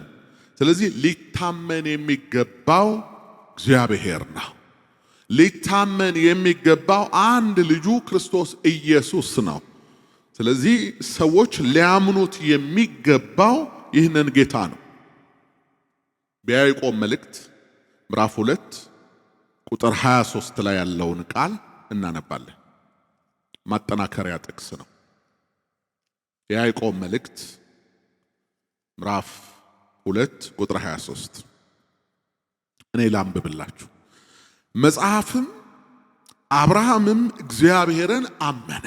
ስለዚህ ሊታመን የሚገባው እግዚአብሔር ነው። ሊታመን የሚገባው አንድ ልጁ ክርስቶስ ኢየሱስ ነው። ስለዚህ ሰዎች ሊያምኑት የሚገባው ይህንን ጌታ ነው። በያዕቆብ መልእክት ምዕራፍ 2 ቁጥር 23 ላይ ያለውን ቃል እናነባለን። ማጠናከሪያ ጥቅስ ነው። የያዕቆብ መልእክት ምዕራፍ 2 ቁጥር 23 እኔ ላንብብላችሁ። መጽሐፍም አብርሃምም እግዚአብሔርን አመነ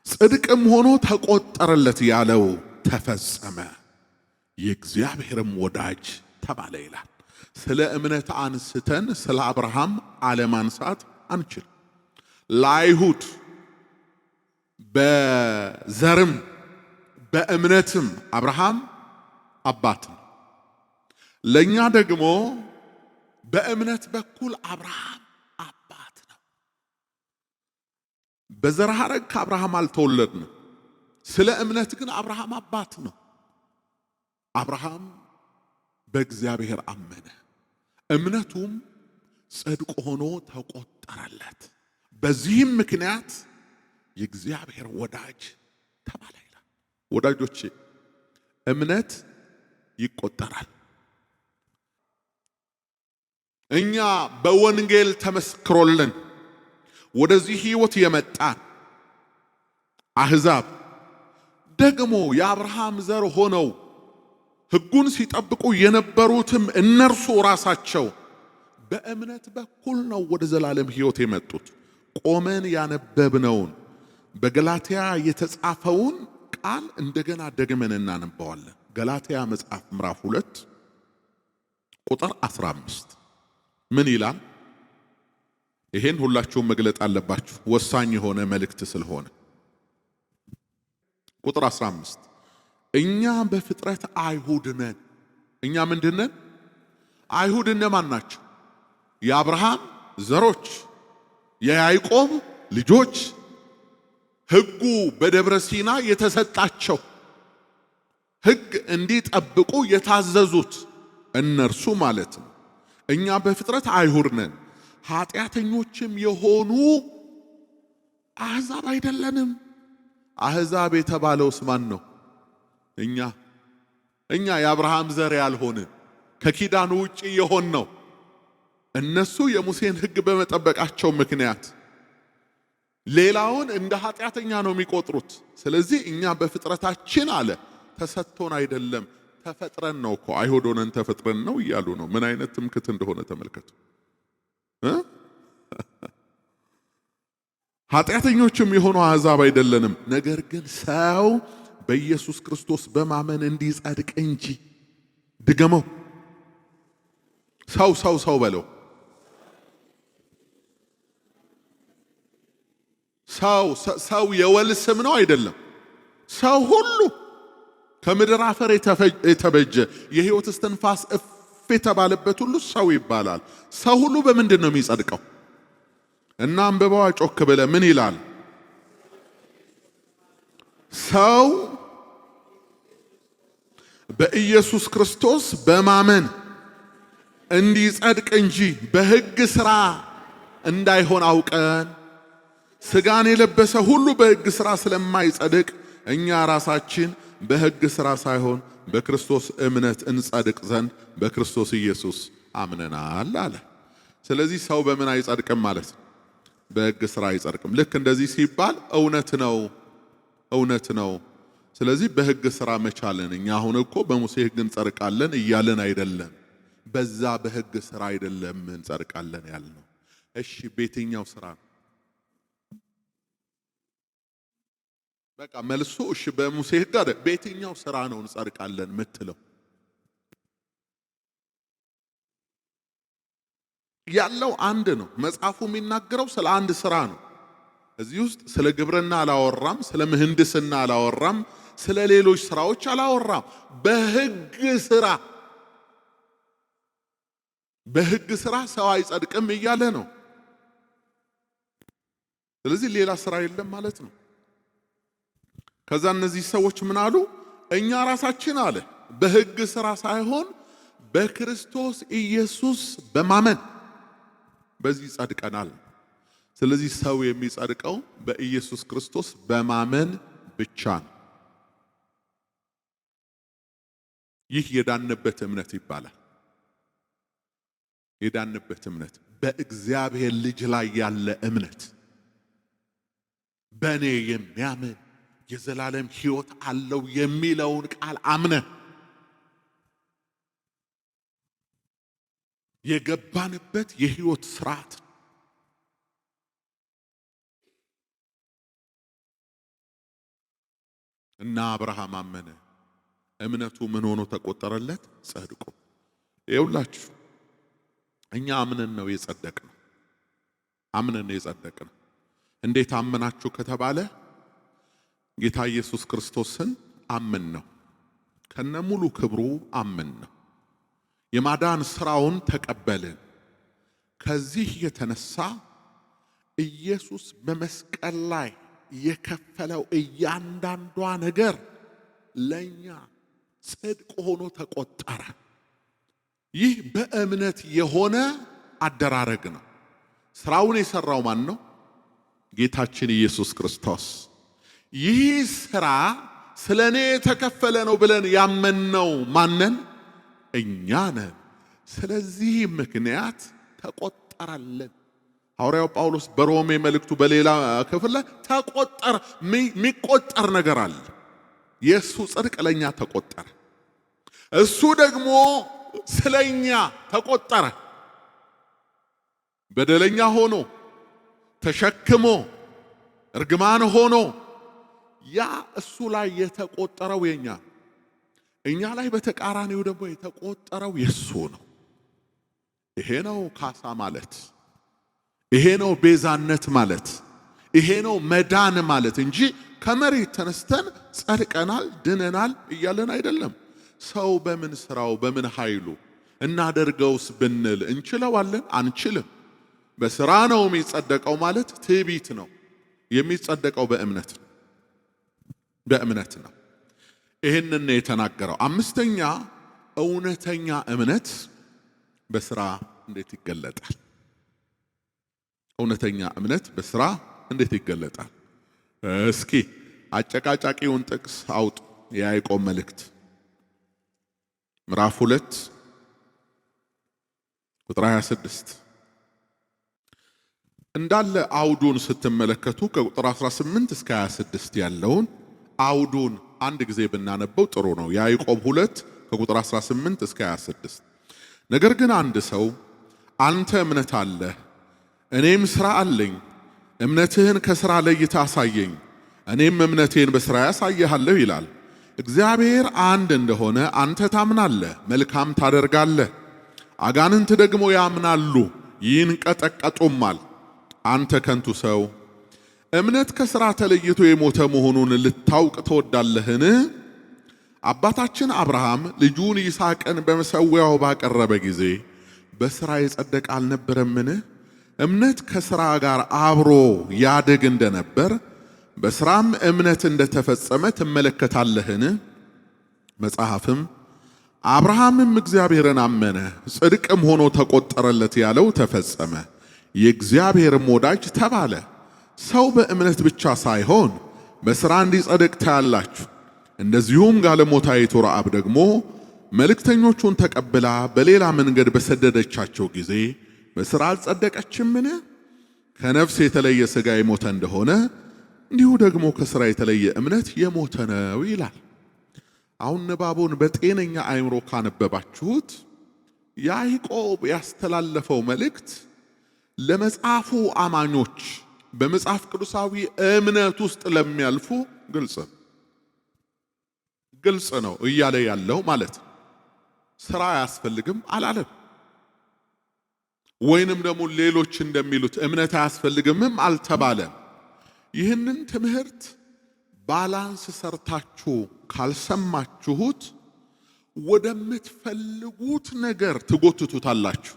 ጽድቅም ሆኖ ተቆጠረለት ያለው ተፈጸመ፣ የእግዚአብሔርም ወዳጅ ተባለ ይላል። ስለ እምነት አንስተን ስለ አብርሃም አለማንሳት አንችል። ለአይሁድ በዘርም በእምነትም አብርሃም አባት ነው። ለኛ ደግሞ በእምነት በኩል አብርሃም አባት ነው። በዘር ሐረግ ከአብርሃም አልተወለድንም። ስለ እምነት ግን አብርሃም አባት ነው። አብርሃም በእግዚአብሔር አመነ፣ እምነቱም ጽድቅ ሆኖ ተቆጠረለት። በዚህም ምክንያት የእግዚአብሔር ወዳጅ ተባለ ይላል። ወዳጆቼ እምነት ይቆጠራል። እኛ በወንጌል ተመስክሮልን ወደዚህ ሕይወት የመጣን አሕዛብ ደግሞ የአብርሃም ዘር ሆነው ሕጉን ሲጠብቁ የነበሩትም እነርሱ ራሳቸው በእምነት በኩል ነው ወደ ዘላለም ሕይወት የመጡት። ቆመን ያነበብነውን በገላትያ የተጻፈውን ቃል እንደገና ደግመን እናነባዋለን። ገላትያ መጽሐፍ ምዕራፍ 2 ቁጥር 15 ምን ይላል? ይሄን ሁላችሁም መግለጥ አለባችሁ፣ ወሳኝ የሆነ መልእክት ስለሆነ። ቁጥር 15 እኛ በፍጥረት አይሁድ ነን። እኛ ምንድነን? አይሁድ እነማን ናቸው? የአብርሃም ዘሮች፣ የያዕቆብ ልጆች፣ ሕጉ በደብረ ሲና የተሰጣቸው ሕግ እንዲጠብቁ የታዘዙት እነርሱ ማለት ነው። እኛ በፍጥረት አይሁድ ነን፣ ኃጢአተኞችም የሆኑ አሕዛብ አይደለንም። አሕዛብ የተባለውስ ማን ነው? እኛ የአብርሃም ዘር ያልሆንን ከኪዳኑ ውጪ የሆን ነው። እነሱ የሙሴን ሕግ በመጠበቃቸው ምክንያት ሌላውን እንደ ኃጢአተኛ ነው የሚቆጥሩት። ስለዚህ እኛ በፍጥረታችን አለ ተሰጥቶን አይደለም ተፈጥረን ነው እኮ አይሁድ ሆነን ተፈጥረን ነው እያሉ ነው። ምን አይነት ትምክት እንደሆነ ተመልከቱ። ኃጢአተኞችም የሆኑ አሕዛብ አይደለንም፣ ነገር ግን ሰው በኢየሱስ ክርስቶስ በማመን እንዲጸድቅ እንጂ። ድገመው። ሰው በለው። ሰው የወል ስም ነው አይደለም። ሰው ሁሉ ከምድር አፈር የተበጀ የሕይወት እስትንፋስ እፍ የተባለበት ሁሉ ሰው ይባላል። ሰው ሁሉ በምንድን ነው የሚጸድቀው? እና አንብበዋ ጮክ ብለ ምን ይላል? ሰው በኢየሱስ ክርስቶስ በማመን እንዲጸድቅ እንጂ በሕግ ሥራ እንዳይሆን አውቀን ሥጋን የለበሰ ሁሉ በሕግ ሥራ ስለማይጸድቅ እኛ ራሳችን በሕግ ሥራ ሳይሆን በክርስቶስ እምነት እንጸድቅ ዘንድ በክርስቶስ ኢየሱስ አምነናል አለ። ስለዚህ ሰው በምን አይጸድቅም ማለት ነው? በሕግ ሥራ አይጸድቅም። ልክ እንደዚህ ሲባል እውነት ነው። ስለዚህ በሕግ ሥራ መቻለን። እኛ አሁን እኮ በሙሴ ሕግ እንጸድቃለን እያለን አይደለም። በዛ በሕግ ሥራ አይደለም እንጸድቃለን ያልነው። እሺ በየትኛው ሥራ ነው? በቃ መልሶ እሺ በሙሴ ሕግ አይደል፣ በየትኛው ሥራ ነው እንጸድቃለን የምትለው? ያለው አንድ ነው። መጽሐፉ የሚናገረው ስለ አንድ ሥራ ነው። እዚህ ውስጥ ስለ ግብርና አላወራም፣ ስለ ምህንድስና አላወራም፣ ስለ ሌሎች ሥራዎች አላወራም። በሕግ ሥራ ሰው አይጸድቅም እያለ ነው። ስለዚህ ሌላ ሥራ የለም ማለት ነው። ከዛ እነዚህ ሰዎች ምን አሉ? እኛ ራሳችን አለ በሕግ ሥራ ሳይሆን በክርስቶስ ኢየሱስ በማመን በዚህ ጸድቀናል። ስለዚህ ሰው የሚጸድቀው በኢየሱስ ክርስቶስ በማመን ብቻ ነው። ይህ የዳነበት እምነት ይባላል። የዳንበት እምነት በእግዚአብሔር ልጅ ላይ ያለ እምነት በእኔ የሚያምን የዘላለም ሕይወት አለው የሚለውን ቃል አምነ የገባንበት የሕይወት ስርዓት እና አብርሃም አመነ፣ እምነቱ ምን ሆኖ ተቆጠረለት? ጸድቆ። ይኸውላችሁ እኛ አምነን ነው የጸደቅነው። አምነን የጸደቅነው እንዴት አመናችሁ ከተባለ ጌታ ኢየሱስ ክርስቶስን አምን ነው። ከነሙሉ ክብሩ አምን ነው። የማዳን ስራውን ተቀበልን። ከዚህ የተነሳ ኢየሱስ በመስቀል ላይ የከፈለው እያንዳንዷ ነገር ለኛ ጽድቅ ሆኖ ተቆጠረ። ይህ በእምነት የሆነ አደራረግ ነው። ስራውን የሰራው ማን ነው? ጌታችን ኢየሱስ ክርስቶስ። ይህ ስራ ስለኔ የተከፈለ ነው ብለን ያመንነው ማንን? እኛ ነን። ስለዚህ ምክንያት ተቆጠረልን። ሐዋርያው ጳውሎስ በሮሜ መልእክቱ በሌላ ክፍል ላይ ተቆጠረ፣ የሚቆጠር ነገር አለ። የእሱ ጽድቅ ለኛ ተቆጠረ። እሱ ደግሞ ስለኛ ተቆጠረ። በደለኛ ሆኖ ተሸክሞ እርግማን ሆኖ ያ እሱ ላይ የተቆጠረው የኛ፣ እኛ ላይ በተቃራኒው ደግሞ የተቆጠረው የሱ ነው። ይሄ ነው ካሳ ማለት፣ ይሄ ነው ቤዛነት ማለት፣ ይሄ ነው መዳን ማለት እንጂ ከመሬት ተነስተን ጸድቀናል ድነናል እያለን አይደለም። ሰው በምን ስራው በምን ኃይሉ እናደርገውስ ብንል እንችለዋለን? አንችልም። በስራ ነው የሚጸደቀው ማለት ትዕቢት ነው። የሚጸደቀው በእምነት ነው፣ በእምነት ነው። ይህንን ነው የተናገረው። አምስተኛ እውነተኛ እምነት በስራ እንዴት ይገለጣል? እውነተኛ እምነት በስራ እንዴት ይገለጣል? እስኪ አጨቃጫቂውን ጥቅስ አውጡ። የያዕቆብ መልእክት ምዕራፍ 2 ቁጥር 26 እንዳለ አውዱን ስትመለከቱ ከቁጥር 18 እስከ 26 ያለውን አውዱን አንድ ጊዜ ብናነበው ጥሩ ነው። ያዕቆብ 2 ከቁጥር 18 እስከ 26 ነገር ግን አንድ ሰው አንተ እምነት አለህ እኔም ሥራ አለኝ፣ እምነትህን ከሥራ ለይተህ አሳየኝ፣ እኔም እምነቴን በሥራ ያሳይሃለሁ ይላል። እግዚአብሔር አንድ እንደሆነ አንተ ታምናለህ፣ መልካም ታደርጋለህ። አጋንንት ደግሞ ያምናሉ ይንቀጠቀጡማል። አንተ ከንቱ ሰው እምነት ከሥራ ተለይቶ የሞተ መሆኑን ልታውቅ ትወዳለህን? አባታችን አብርሃም ልጁን ይስሐቅን በመሠዊያው ባቀረበ ጊዜ በሥራ የጸደቀ አልነበረምን? እምነት ከሥራ ጋር አብሮ ያድግ እንደነበር በሥራም እምነት እንደተፈጸመ ትመለከታለህን? መጽሐፍም አብርሃምም እግዚአብሔርን አመነ ጽድቅም ሆኖ ተቆጠረለት ያለው ተፈጸመ፣ የእግዚአብሔርም ወዳጅ ተባለ። ሰው በእምነት ብቻ ሳይሆን በሥራ እንዲጸድቅ ታያላችሁ። እንደዚሁም ጋለሞታይቱ ረዓብ ደግሞ መልእክተኞቹን ተቀብላ በሌላ መንገድ በሰደደቻቸው ጊዜ በሥራ አልጸደቀችምን? ከነፍስ የተለየ ሥጋ የሞተ እንደሆነ እንዲሁ ደግሞ ከሥራ የተለየ እምነት የሞተ ነው ይላል። አሁን ንባቡን በጤነኛ አእምሮ ካነበባችሁት ያዕቆብ ያስተላለፈው መልእክት ለመጽሐፉ አማኞች በመጽሐፍ ቅዱሳዊ እምነት ውስጥ ለሚያልፉ ግልጽ ነው እያለ ያለው ማለት ነው። ሥራ አያስፈልግም አላለም። ወይንም ደግሞ ሌሎች እንደሚሉት እምነት አያስፈልግምም አልተባለም። ይህንን ትምህርት ባላንስ ሰርታችሁ ካልሰማችሁት ወደምትፈልጉት ነገር ትጎትቱታላችሁ።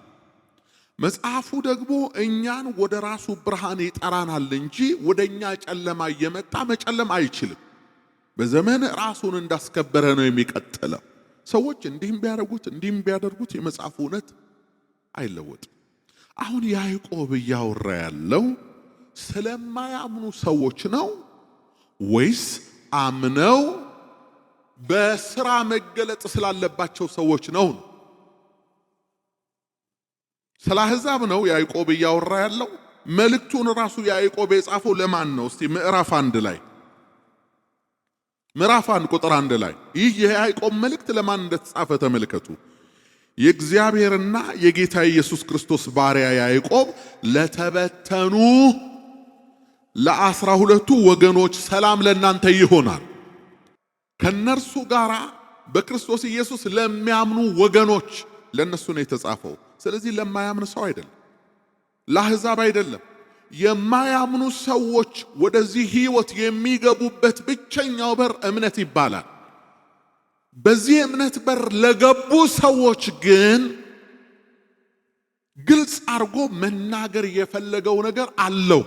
መጽሐፉ ደግሞ እኛን ወደ ራሱ ብርሃን ይጠራናል እንጂ ወደኛ ጨለማ እየመጣ መጨለም አይችልም። በዘመን ራሱን እንዳስከበረ ነው የሚቀጥለው። ሰዎች እንዲህም ቢያደርጉት የመጽሐፉ እውነት አይለወጥም። አሁን ያዕቆብ እያወራ ያለው ስለማያምኑ ሰዎች ነው ወይስ አምነው በሥራ መገለጥ ስላለባቸው ሰዎች ነው? ስለ አሕዛብ ነው ያዕቆብ እያወራ ያለው። መልእክቱን ራሱ ያዕቆብ የጻፈው ለማን ነው? እስቲ ምዕራፍ 1 ላይ ምዕራፍ 1 ቁጥር 1 ላይ ይህ የያዕቆብ መልእክት ለማን እንደተጻፈ ተመልከቱ። የእግዚአብሔርና የጌታ ኢየሱስ ክርስቶስ ባሪያ ያዕቆብ ለተበተኑ ለ12ቱ ወገኖች ሰላም ለእናንተ ይሆናል። ከነርሱ ጋር በክርስቶስ ኢየሱስ ለሚያምኑ ወገኖች ለነሱ ነው የተጻፈው። ስለዚህ ለማያምን ሰው አይደለም፣ ለአሕዛብ አይደለም። የማያምኑ ሰዎች ወደዚህ ሕይወት የሚገቡበት ብቸኛው በር እምነት ይባላል። በዚህ እምነት በር ለገቡ ሰዎች ግን ግልጽ አድርጎ መናገር የፈለገው ነገር አለው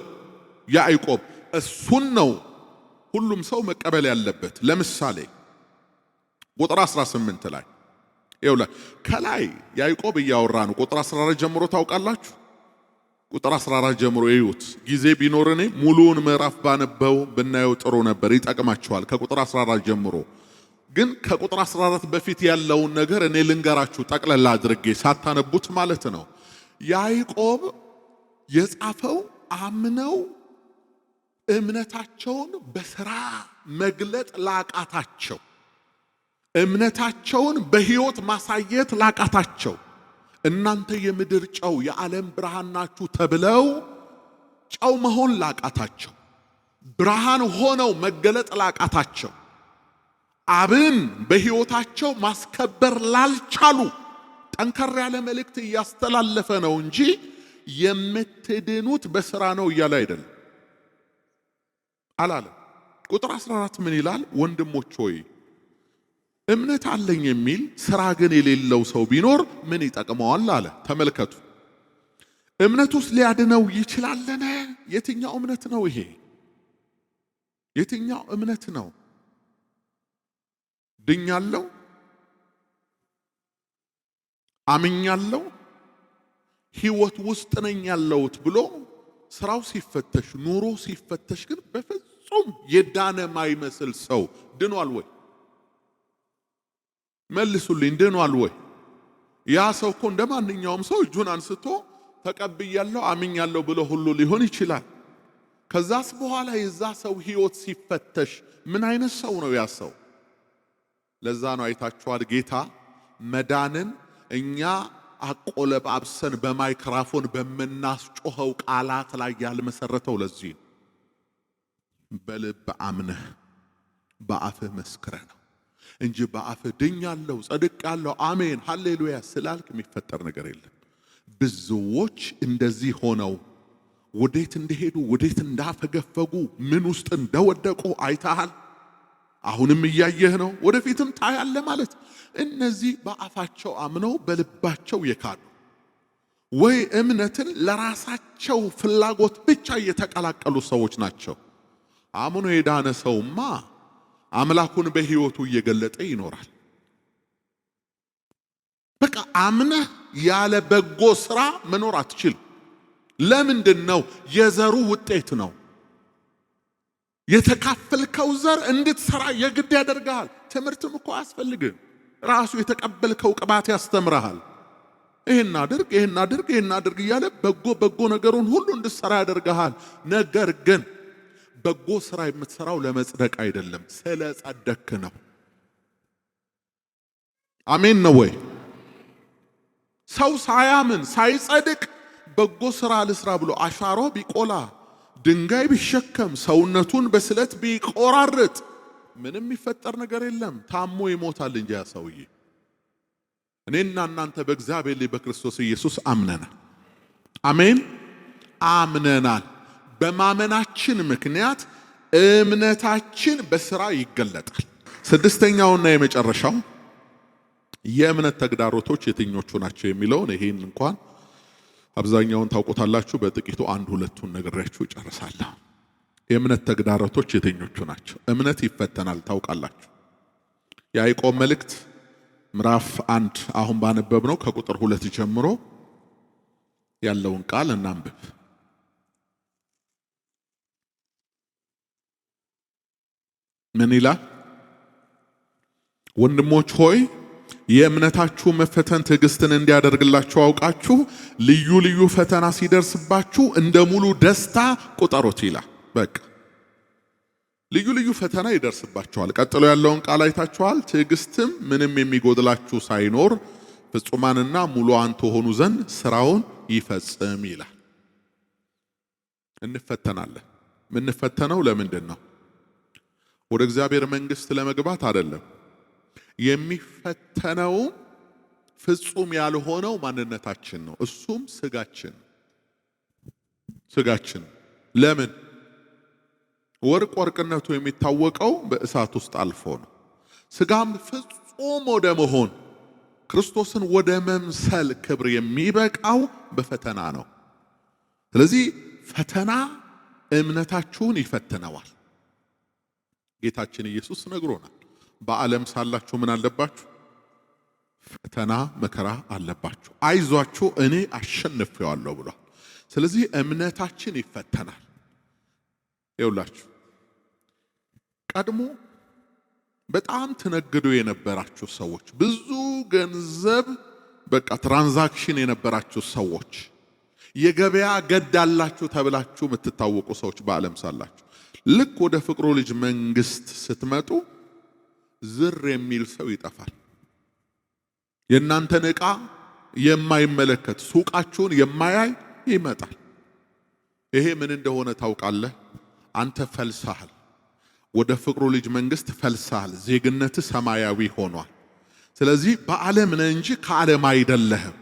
ያዕቆብ። እሱን ነው ሁሉም ሰው መቀበል ያለበት። ለምሳሌ ቁጥር 18 ላይ ይውላ ከላይ ያዕቆብ እያወራ ነው። ቁጥር 14 ጀምሮ ታውቃላችሁ። ቁጥር 14 ጀምሮ እዩት። ጊዜ ቢኖር እኔ ሙሉውን ምዕራፍ ባነበው ብናየው ጥሩ ነበር፣ ይጠቅማችኋል። ከቁጥር 14 ጀምሮ ግን ከቁጥር 14 በፊት ያለውን ነገር እኔ ልንገራችሁ ጠቅለላ አድርጌ ሳታነቡት ማለት ነው። ያዕቆብ የጻፈው አምነው እምነታቸውን በሥራ መግለጥ ላቃታቸው፣ እምነታቸውን በሕይወት ማሳየት ላቃታቸው፣ እናንተ የምድር ጨው የዓለም ብርሃን ናችሁ ተብለው ጨው መሆን ላቃታቸው፣ ብርሃን ሆነው መገለጥ ላቃታቸው፣ አብን በሕይወታቸው ማስከበር ላልቻሉ ጠንከር ያለ መልእክት እያስተላለፈ ነው እንጂ የምትድኑት በሥራ ነው እያለ አይደለም አላለም። ቁጥር 14 ምን ይላል? ወንድሞች ሆይ እምነት አለኝ የሚል ሥራ ግን የሌለው ሰው ቢኖር ምን ይጠቅመዋል አለ። ተመልከቱ። እምነቱስ ሊያድነው ይችላልን? የትኛው እምነት ነው ይሄ? የትኛው እምነት ነው? ድኛለሁ፣ አምኛለሁ፣ ሕይወት ውስጥ ነኝ ያለሁት ብሎ ስራው ሲፈተሽ፣ ኑሮ ሲፈተሽ ግን በፍጹም የዳነ ማይመስል ሰው ድኗል ወይ? መልሱልኝ፣ ድኗል ወይ? ያ ሰው እኮ እንደ ማንኛውም ሰው እጁን አንስቶ ተቀብያለሁ አምኛለሁ ብሎ ሁሉ ሊሆን ይችላል። ከዛስ በኋላ የዛ ሰው ሕይወት ሲፈተሽ ምን አይነት ሰው ነው ያ ሰው? ለዛ ነው አይታችኋል ጌታ መዳንን እኛ አቆለባብሰን በማይክራፎን በመናስጮኸው ቃላት ላይ ያልመሰረተው ለዚህ በልብ አምነህ በአፍህ መስክረህ ነው እንጂ በአፍህ ድኛለሁ ጸድቄያለሁ አሜን ሃሌሉያ ስላልክ የሚፈጠር ነገር የለም። ብዙዎች እንደዚህ ሆነው ወዴት እንደሄዱ ወዴት እንዳፈገፈጉ ምን ውስጥ እንደወደቁ አይተሃል። አሁንም እያየህ ነው፣ ወደፊትም ታያለህ ማለት። እነዚህ በአፋቸው አምነው በልባቸው የካዱ ወይ እምነትን ለራሳቸው ፍላጎት ብቻ የተቀላቀሉ ሰዎች ናቸው። አምኖ የዳነ ሰውማ አምላኩን በሕይወቱ እየገለጠ ይኖራል። በቃ አምነህ ያለ በጎ ሥራ መኖር አትችልም። ለምንድን ነው? የዘሩ ውጤት ነው። የተካፈልከው ዘር እንድትሰራ የግድ ያደርጋል። ትምህርትም እኮ አያስፈልግም። ራሱ የተቀበልከው ቅባት ያስተምርሃል። ይሄን አድርግ ይሄን አድርግ ይሄን አድርግ እያለ በጎ ነገሩን ሁሉ እንድትሰራ ያደርጋል። ነገር ግን በጎ ሥራ የምትሰራው ለመጽደቅ አይደለም፣ ስለጸደክ ነው። አሜን ነው ወይ? ሰው ሳያምን ሳይጸድቅ በጎ ሥራ ልስራ ብሎ አሻሮ ቢቆላ ድንጋይ ቢሸከም ሰውነቱን በስለት ቢቆራርጥ ምንም የሚፈጠር ነገር የለም። ታሞ ይሞታል እንጂ ያ ሰውዬ። እኔና እናንተ በእግዚአብሔር ላይ በክርስቶስ ኢየሱስ አምነናል። አሜን፣ አምነናል። በማመናችን ምክንያት እምነታችን በሥራ ይገለጣል። ስድስተኛውና የመጨረሻው የእምነት ተግዳሮቶች የትኞቹ ናቸው የሚለውን ይሄን እንኳን አብዛኛውን ታውቁታላችሁ። በጥቂቱ አንድ ሁለቱን ነግሬያችሁ እጨርሳለሁ። የእምነት ተግዳሮቶች የትኞቹ ናቸው? እምነት ይፈተናል፣ ታውቃላችሁ። የያዕቆብ መልእክት ምዕራፍ 1 አሁን ባነበብነው ከቁጥር 2 ጀምሮ ያለውን ቃል እናንብብ። ምን ይላል? ወንድሞች ሆይ የእምነታችሁ መፈተን ትዕግስትን እንዲያደርግላችሁ አውቃችሁ ልዩ ልዩ ፈተና ሲደርስባችሁ እንደ ሙሉ ደስታ ቁጠሩት ይላል። በቃ ልዩ ልዩ ፈተና ይደርስባችኋል። ቀጥሎ ያለውን ቃል አይታችኋል። ትዕግስትም ምንም የሚጎድላችሁ ሳይኖር ፍጹማንና ሙሉአን ትሆኑ ዘንድ ስራውን ይፈጽም ይላል። እንፈተናለን። የምንፈተነው ለምንድን ነው? ወደ እግዚአብሔር መንግስት ለመግባት አይደለም። የሚፈተነው ፍጹም ያልሆነው ማንነታችን ነው። እሱም ስጋችን። ለምን? ወርቅነቱ የሚታወቀው በእሳት ውስጥ አልፎ ነው። ስጋም ፍጹም ወደ መሆን ክርስቶስን ወደ መምሰል ክብር የሚበቃው በፈተና ነው። ስለዚህ ፈተና እምነታችሁን ይፈትነዋል። ጌታችን ኢየሱስ ነግሮናል። በዓለም ሳላችሁ ምን አለባችሁ? ፈተና መከራ አለባችሁ። አይዟችሁ እኔ አሸንፌዋለሁ ብሏል። ስለዚህ እምነታችን ይፈተናል። ይውላችሁ ቀድሞ በጣም ትነግዱ የነበራችሁ ሰዎች፣ ብዙ ገንዘብ በቃ ትራንዛክሽን የነበራችሁ ሰዎች፣ የገበያ ገዳላችሁ ተብላችሁ የምትታወቁ ሰዎች በዓለም ሳላችሁ ልክ ወደ ፍቅሩ ልጅ መንግስት ስትመጡ ዝር የሚል ሰው ይጠፋል። የእናንተን ዕቃ የማይመለከት ሱቃችሁን የማያይ ይመጣል። ይሄ ምን እንደሆነ ታውቃለህ? አንተ ፈልሰሃል። ወደ ፍቅሩ ልጅ መንግስት ፈልሰሃል። ዜግነት ሰማያዊ ሆኗል። ስለዚህ በዓለም ነህ እንጂ ከዓለም አይደለህም።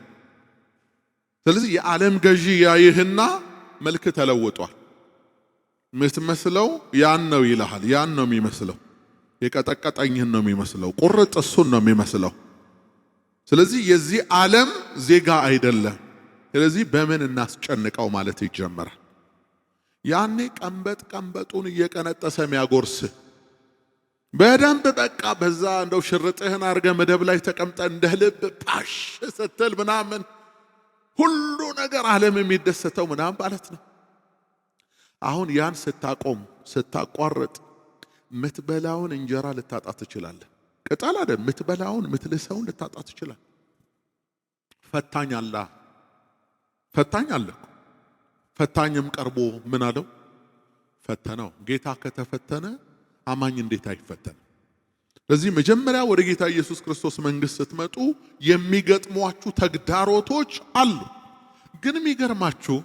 ስለዚህ የዓለም ገዢ ያይህና መልክ ተለውጧል። የምትመስለው ያን ነው ይልሃል። ያን ነው የሚመስለው። የቀጠቀጠኝን ነው የሚመስለው። ቁርጥ እሱን ነው የሚመስለው። ስለዚህ የዚህ ዓለም ዜጋ አይደለም። ስለዚህ በምን እናስጨንቀው ማለት ይጀምራል። ያኔ ቀንበጡን እየቀነጠሰ የሚያጎርስ በደንብ በቃ በዛ እንደው ሽርጥህን አርገ መደብ ላይ ተቀምጠ እንደ ልብ ፓሽ ስትል ምናምን ሁሉ ነገር ዓለም የሚደሰተው ምናምን ማለት ነው። አሁን ያን ስታቆም ስታቋርጥ ምትበላውን እንጀራ ልታጣ ትችላለህ። ቅጠል አይደል ምትበላውን ምትልሰውን ልታጣ ትችላለህ። ፈታኝ አለ። ፈታኝም ቀርቦ ምን አለው? ፈተነው። ጌታ ከተፈተነ አማኝ እንዴት አይፈተንም? ስለዚህ መጀመሪያ ወደ ጌታ ኢየሱስ ክርስቶስ መንግስት ስትመጡ የሚገጥሟችሁ ተግዳሮቶች አሉ። ግን የሚገርማችሁ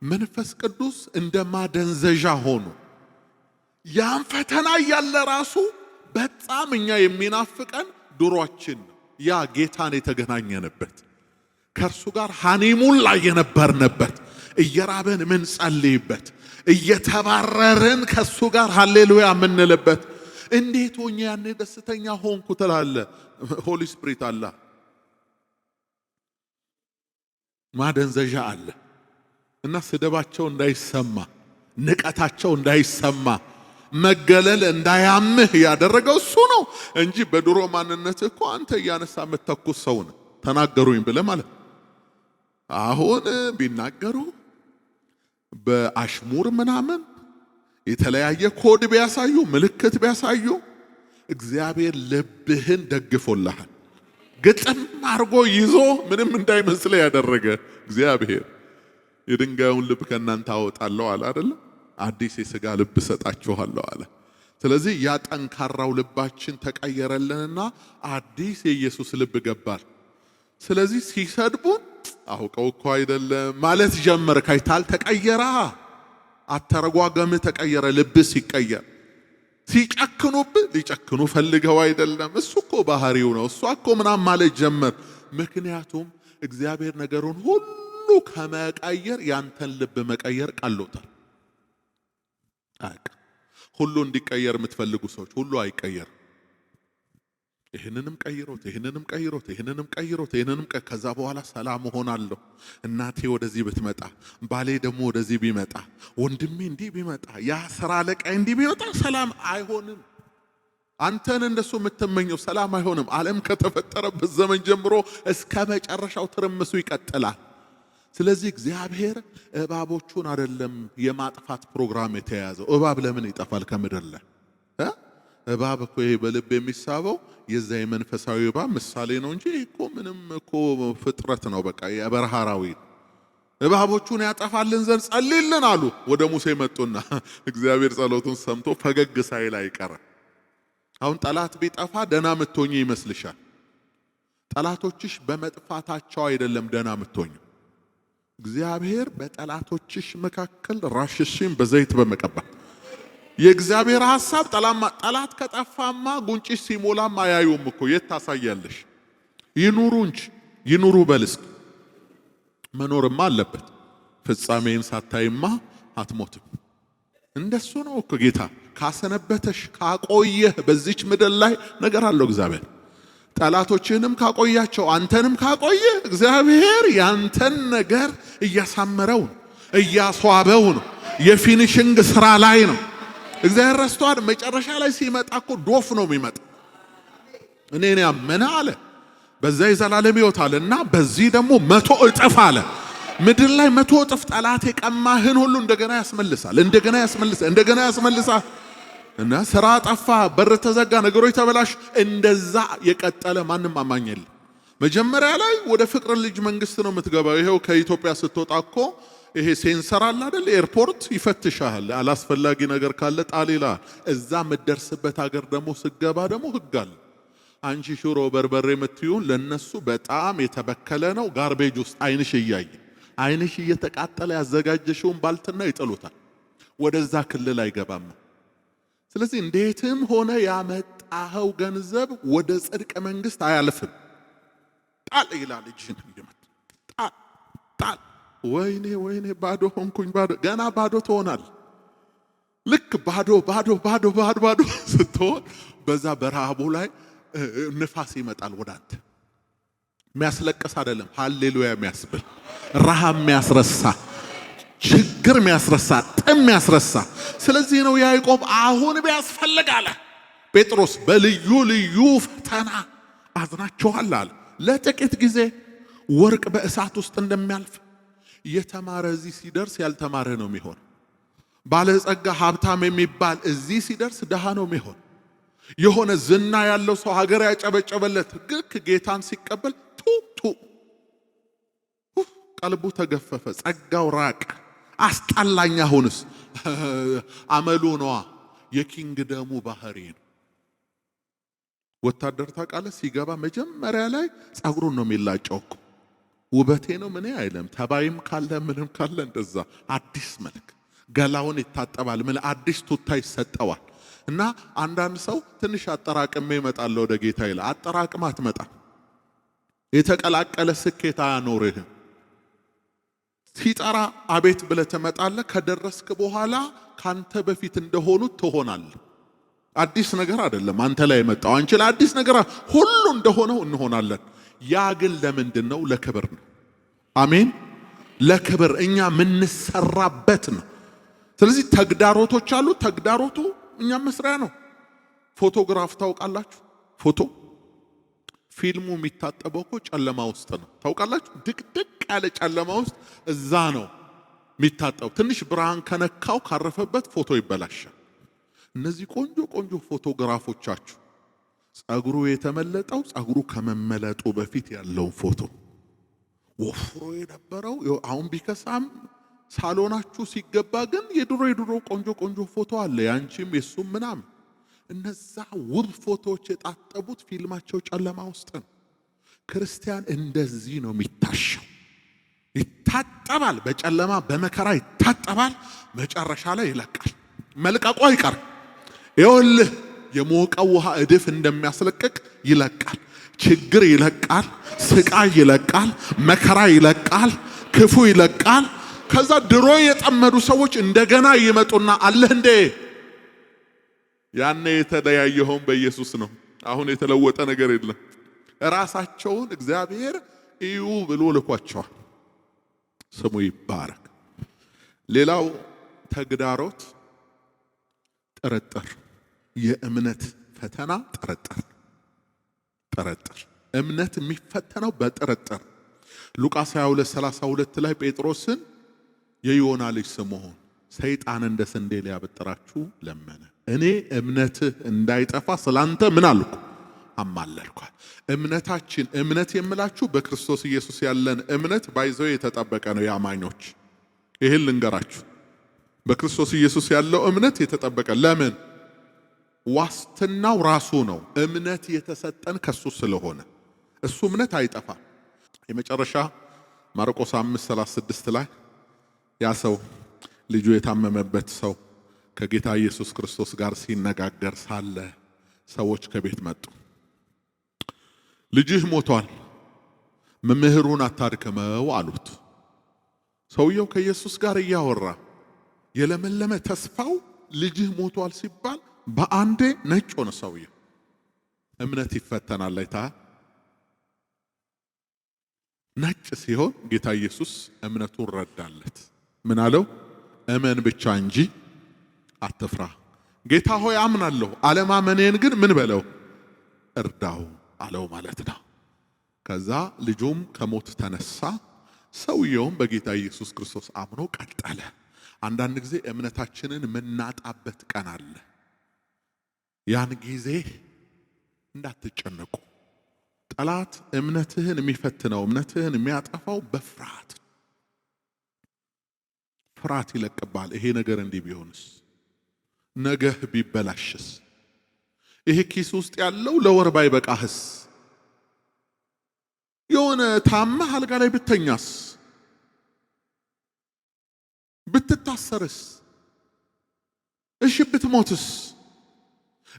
መንፈስ ቅዱስ እንደ ማደንዘዣ ሆኖ ያን ፈተና ያለ ራሱ በጣም እኛ የሚናፍቀን ድሯችን ነው። ያ ጌታን የተገናኘንበት ከእርሱ ጋር ሃኒሙን ላይ የነበርንበት እየራበን ምን ጸልይበት እየተባረርን ከሱ ጋር ሃሌሉያ ምንልበት። እንዴት ሆኜ ያኔ ደስተኛ ሆንኩ ትላለ። ሆሊ ስፒሪት አለ፣ ማደንዘዣ አለ እና ስደባቸው እንዳይሰማ፣ ንቀታቸው እንዳይሰማ፣ መገለል እንዳያምህ ያደረገው እሱ ነው እንጂ በድሮ ማንነት እኮ አንተ እያነሳ የምትተኩስ ሰው ነህ። ተናገሩኝ ብለህ ማለት አሁን ቢናገሩ በአሽሙር ምናምን የተለያየ ኮድ ቢያሳዩ ምልክት ቢያሳዩ እግዚአብሔር ልብህን ደግፎልሃል። ግጥም አርጎ ይዞ ምንም እንዳይመስል ያደረገ እግዚአብሔር የድንጋዩን ልብ ከእናንተ አወጣለሁ አለ አይደል? አዲስ የሥጋ ልብ ሰጣችኋለሁ አለ። ስለዚህ ያ ጠንካራው ልባችን ተቀየረልንና አዲስ የኢየሱስ ልብ ገባል። ስለዚህ ሲሰድቡን አውቀው እኮ አይደለም ማለት ጀመር። ካይታል ተቀየራ፣ አተረጓገምህ ተቀየረ። ልብ ሲቀየር ሲጨክኑብህ ሊጨክኑ ፈልገው አይደለም። እሱ እኮ ባህሪው ነው። እሱ እኮ ምናምን ማለት ጀመር። ምክንያቱም እግዚአብሔር ነገሩን ሁሉ ከመቀየር ያንተን ልብ መቀየር ቀሎታል። ሁሉ እንዲቀየር የምትፈልጉ ሰዎች ሁሉ አይቀየር። ይህንንም ቀይሮት ከዛ በኋላ ሰላም ሆናለሁ። እናቴ ወደዚህ ብትመጣ፣ ባሌ ደግሞ ወደዚህ ቢመጣ፣ ወንድሜ እንዲህ ቢመጣ፣ ያ ስራ አለቃዬ እንዲህ ቢመጣ ሰላም አይሆንም። አንተን እንደሱ የምትመኘው ሰላም አይሆንም። ዓለም ከተፈጠረበት ዘመን ጀምሮ እስከ መጨረሻው ትርምሱ ይቀጥላል። ስለዚህ እግዚአብሔር እባቦቹን አይደለም የማጥፋት ፕሮግራም የተያዘው። እባብ ለምን ይጠፋል ከምድር ላይ? እባብ እኮ ይሄ በልብ የሚሳበው የዛ የመንፈሳዊ እባብ ምሳሌ ነው እንጂ እኮ ምንም እኮ ፍጥረት ነው። በቃ የበረሃ አራዊት እባቦቹን ያጠፋልን ዘንድ ጸልይልን አሉ። ወደ ሙሴ መጡና እግዚአብሔር ጸሎቱን ሰምቶ ፈገግ ሳይል አይቀርም። አሁን ጠላት ቢጠፋ ደና ምትሆኚ ይመስልሻል? ጠላቶችሽ በመጥፋታቸው አይደለም ደና ምትሆኚ። እግዚአብሔር በጠላቶችሽ መካከል ራሽሽን በዘይት በመቀባት የእግዚአብሔር ሐሳብ ጠላት ከጠፋማ ጉንጭሽ ሲሞላም አያዩም እኮ የት ታሳያለሽ? ይኑሩ እንጂ ይኑሩ በልስክ መኖርማ አለበት። ፍጻሜን ሳታይማ አትሞትም። እንደሱ ነው እኮ ጌታ ካሰነበተሽ ካቆየህ በዚች ምድር ላይ ነገር አለው እግዚአብሔር። ጠላቶችንም ካቆያቸው አንተንም ካቆየ እግዚአብሔር ያንተን ነገር እያሳመረው እያስዋበው ነው። የፊኒሽንግ ስራ ላይ ነው እግዚአብሔር። ረስቷል። መጨረሻ ላይ ሲመጣ እኮ ዶፍ ነው የሚመጣ። እኔን ያመነ አለ በዛ የዘላለም ሕይወት አለና በዚህ ደግሞ 100 እጥፍ አለ። ምድር ላይ 100 እጥፍ ጠላት የቀማህን ሁሉ እንደገና ያስመልሳል፣ እንደገና ያስመልሳል፣ እንደገና ያስመልሳል። እና ስራ ጠፋ፣ በር ተዘጋ፣ ነገሮች ተበላሽ። እንደዛ የቀጠለ ማንም አማኝ የለም። መጀመሪያ ላይ ወደ ፍቅር ልጅ መንግስት ነው የምትገባው። ይሄው ከኢትዮጵያ ስትወጣ እኮ ይሄ ሴንሰር አለ አይደል? ኤርፖርት ይፈትሻል። አላስፈላጊ ነገር ካለ ጣል ይላል። እዛ የምትደርስበት ሀገር ደግሞ ስገባ ደግሞ ህግ አለ። አንቺ ሽሮ በርበሬ የምትዩን ለነሱ በጣም የተበከለ ነው። ጋርቤጅ ውስጥ አይንሽ እያየ አይንሽ እየተቃጠለ ያዘጋጀሽውን ባልትና ይጥሉታል። ወደዛ ክልል አይገባም። ስለዚህ እንዴትም ሆነ ያመጣኸው ገንዘብ ወደ ጽድቅ መንግስት አያልፍም። ጣል ይላል እጅን ይመት ጣል ጣል። ወይኔ ወይኔ ባዶ ሆንኩኝ። ባዶ ገና ባዶ ትሆናል። ልክ ባዶ ባዶ ባዶ ባዶ ባዶ ስትሆን በዛ በረሃቡ ላይ ንፋስ ይመጣል ወደ አንተ። የሚያስለቅስ አይደለም፣ ሃሌሉያ የሚያስብል ረሃብ የሚያስረሳ ችግር የሚያስረሳ ጥም የሚያስረሳ። ስለዚህ ነው ያዕቆብ አሁን ቢያስፈልግ አለ ጴጥሮስ በልዩ ልዩ ፈተና አዝናችኋል አለ። ለጥቂት ጊዜ ወርቅ በእሳት ውስጥ እንደሚያልፍ የተማረ እዚህ ሲደርስ ያልተማረ ነው የሚሆን። ባለጸጋ ሀብታም የሚባል እዚህ ሲደርስ ድሃ ነው የሚሆን። የሆነ ዝና ያለው ሰው ሀገር ያጨበጨበለት ግክ ጌታን ሲቀበል ቱ ቀልቡ ተገፈፈ፣ ጸጋው ራቅ፣ አስጠላኝ። አሁንስ አመሉ ነዋ። የኪንግደሙ ባህሪ ነው። ወታደር ታውቃለህ፣ ሲገባ መጀመሪያ ላይ ጸጉሩን ነው የሚላጨው። ውበቴ ነው ምን አይለም፣ ተባይም ካለ ምንም ካለ እንደዛ አዲስ መልክ፣ ገላውን ይታጠባል፣ ምን አዲስ ቱታ ይሰጠዋል። እና አንዳንድ ሰው ትንሽ አጠራቅሜ እመጣለሁ ወደ ጌታ ይላል። አጠራቅም አትመጣ። የተቀላቀለ ስኬት አያኖርህም። ሲጠራ አቤት ብለህ ትመጣለህ። ከደረስክ በኋላ ካንተ በፊት እንደሆኑት ትሆናለህ። አዲስ ነገር አይደለም አንተ ላይ የመጣው፣ አንቺ ላይ አዲስ ነገር ሁሉ እንደሆነው እንሆናለን። ያ ግን ለምንድን ነው? ለክብር ነው። አሜን። ለክብር እኛ የምንሰራበት ነው። ስለዚህ ተግዳሮቶች አሉ። ተግዳሮቱ እኛ መስሪያ ነው። ፎቶግራፍ ታውቃላችሁ? ፎቶ ፊልሙ የሚታጠበው እኮ ጨለማ ውስጥ ነው። ታውቃላችሁ? ድቅድቅ ያለ ጨለማ ውስጥ እዛ ነው የሚታጠበው። ትንሽ ብርሃን ከነካው ካረፈበት ፎቶ ይበላሻል። እነዚህ ቆንጆ ቆንጆ ፎቶግራፎቻችሁ ጸጉሩ የተመለጠው ጸጉሩ ከመመለጡ በፊት ያለው ፎቶ፣ ወፍሮ የነበረው አሁን ቢከሳም ሳሎናችሁ ሲገባ ግን የድሮ ቆንጆ ቆንጆ ፎቶ አለ፣ ያንቺም የሱም ምናምን። እነዛ ውብ ፎቶዎች የጣጠቡት ፊልማቸው ጨለማ ውስጥ ነው። ክርስቲያን እንደዚህ ነው የሚታሸው። ይታጠባል፣ በጨለማ በመከራ ይታጠባል፣ መጨረሻ ላይ ይለቃል። መልቀቁ አይቀር። ይኸውልህ የሞቀው ውሃ እድፍ እንደሚያስለቅቅ ይለቃል። ችግር ይለቃል፣ ስቃይ ይለቃል፣ መከራ ይለቃል፣ ክፉ ይለቃል። ከዛ ድሮ የጠመዱ ሰዎች እንደገና ይመጡና አለህ እንዴ? ያኔ የተለያየውን በኢየሱስ ነው። አሁን የተለወጠ ነገር የለም። ራሳቸውን እግዚአብሔር እዩ ብሎ ልኳቸዋል። ስሙ ይባረክ። ሌላው ተግዳሮት ጥርጥር፣ የእምነት ፈተና ጥርጥር። እምነት የሚፈተነው በጥርጥር። ሉቃስ 22:32 ላይ ጴጥሮስን የዮና ልጅ ስምዖን ሰይጣን እንደ ስንዴ ሊያበጥራችሁ ለመነ፣ እኔ እምነትህ እንዳይጠፋ ስላንተ ምን አልኩ አማለልኳል። እምነታችን እምነት የምላችሁ በክርስቶስ ኢየሱስ ያለን እምነት ባይዘው የተጠበቀ ነው። ያማኞች ይሄን ልንገራችሁ፣ በክርስቶስ ኢየሱስ ያለው እምነት የተጠበቀ ለምን? ዋስትናው ራሱ ነው። እምነት የተሰጠን ከሱ ስለሆነ እሱ እምነት አይጠፋም። የመጨረሻ ማርቆስ 5:36 ላይ ያ ሰው ልጁ የታመመበት ሰው ከጌታ ኢየሱስ ክርስቶስ ጋር ሲነጋገር ሳለ ሰዎች ከቤት መጡ። ልጅህ ሞቷል፣ መምህሩን አታድክመው አሉት። ሰውየው ከኢየሱስ ጋር እያወራ የለመለመ ተስፋው ልጅህ ሞቷል ሲባል በአንዴ ነጭ ሆነ ሰውየው። እምነት ይፈተናል። አይታ ነጭ ሲሆን ጌታ ኢየሱስ እምነቱን ረዳለት። ምን አለው? እመን ብቻ እንጂ አትፍራ። ጌታ ሆይ አምናለሁ፣ አለማመኔን ግን ምን በለው እርዳው አለው ማለት ነው። ከዛ ልጁም ከሞት ተነሳ። ሰውየውም በጌታ ኢየሱስ ክርስቶስ አምኖ ቀጠለ። አንዳንድ ጊዜ እምነታችንን ምናጣበት ቀን አለ። ያን ጊዜ እንዳትጨነቁ። ጠላት እምነትህን የሚፈትነው እምነትህን የሚያጠፋው በፍርሃት ፍርሃት ይለቅባል። ይሄ ነገር እንዲህ ቢሆንስ፣ ነገህ ቢበላሽስ፣ ይሄ ኪስ ውስጥ ያለው ለወር ባይበቃህስ፣ የሆነ ታመህ አልጋ ላይ ብተኛስ፣ ብትታሰርስ፣ እሺ ብትሞትስ፣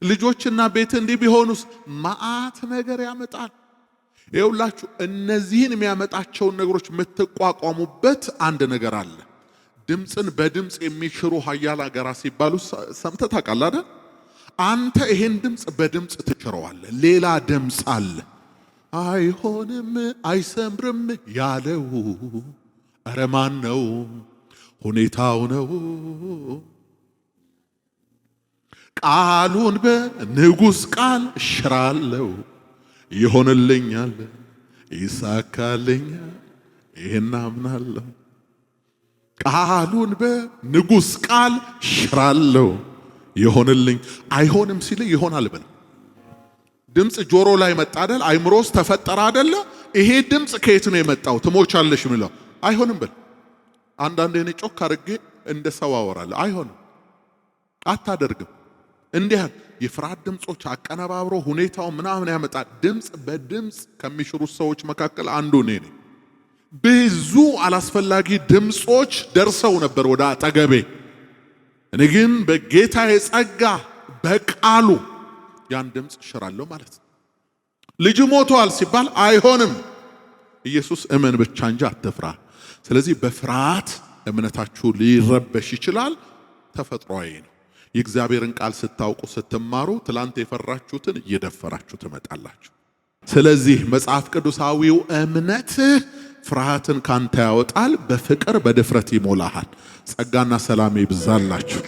ልጆችና ቤት እንዲህ ቢሆኑስ፣ መዓት ነገር ያመጣል። ይኸውላችሁ እነዚህን የሚያመጣቸውን ነገሮች የምትቋቋሙበት አንድ ነገር አለ። ድምፅን በድምፅ የሚሽሩ ኃያል አገራት ሲባሉ ሰምተህ ታውቃለህ አይደል? አንተ ይሄን ድምፅ በድምፅ ትሽረዋለህ። ሌላ ድምፅ አለ። አይሆንም አይሰምርም ያለው ኧረ ማን ነው? ሁኔታው ነው። ቃሉን በንጉሥ ቃል እሽራለሁ፣ ይሆንልኛል፣ ይሳካልኛል፣ ይሄን አምናለሁ። ቃሉን በንጉሥ ቃል እሽራለሁ፣ ይሆንልኝ። አይሆንም ሲል ይሆናል በል። ድምፅ ጆሮ ላይ መጣ አይደል? አይምሮስ ተፈጠረ አይደለ? ይሄ ድምፅ ከየት ነው የመጣው? ትሞቻለሽ ምለው አይሆንም በል። አንዳንዴ እኔ ጮክ አድርጌ እንደ ሰው አወራለሁ። አይሆንም፣ አታደርግም። እንዲህ የፍርሃት ድምጾች አቀነባብሮ ሁኔታው ምናምን ያመጣል። ድምፅ በድምፅ ከሚሽሩት ሰዎች መካከል አንዱ እኔ ነኝ። ብዙ አላስፈላጊ ድምጾች ደርሰው ነበር ወደ አጠገቤ። እኔ ግን በጌታዬ ጸጋ በቃሉ ያን ድምፅ እሽራለሁ ማለት ነው። ልጅ ሞቷል ሲባል አይሆንም፣ ኢየሱስ እመን ብቻ እንጂ አትፍራ። ስለዚህ በፍርሃት እምነታችሁ ሊረበሽ ይችላል። ተፈጥሯዊ ነው። የእግዚአብሔርን ቃል ስታውቁ ስትማሩ ትላንት የፈራችሁትን እየደፈራችሁ ትመጣላችሁ። ስለዚህ መጽሐፍ ቅዱሳዊው እምነት ፍርሃትን ካንተ ያወጣል፣ በፍቅር በድፍረት ይሞላሃል። ጸጋና ሰላም ይብዛላችሁ።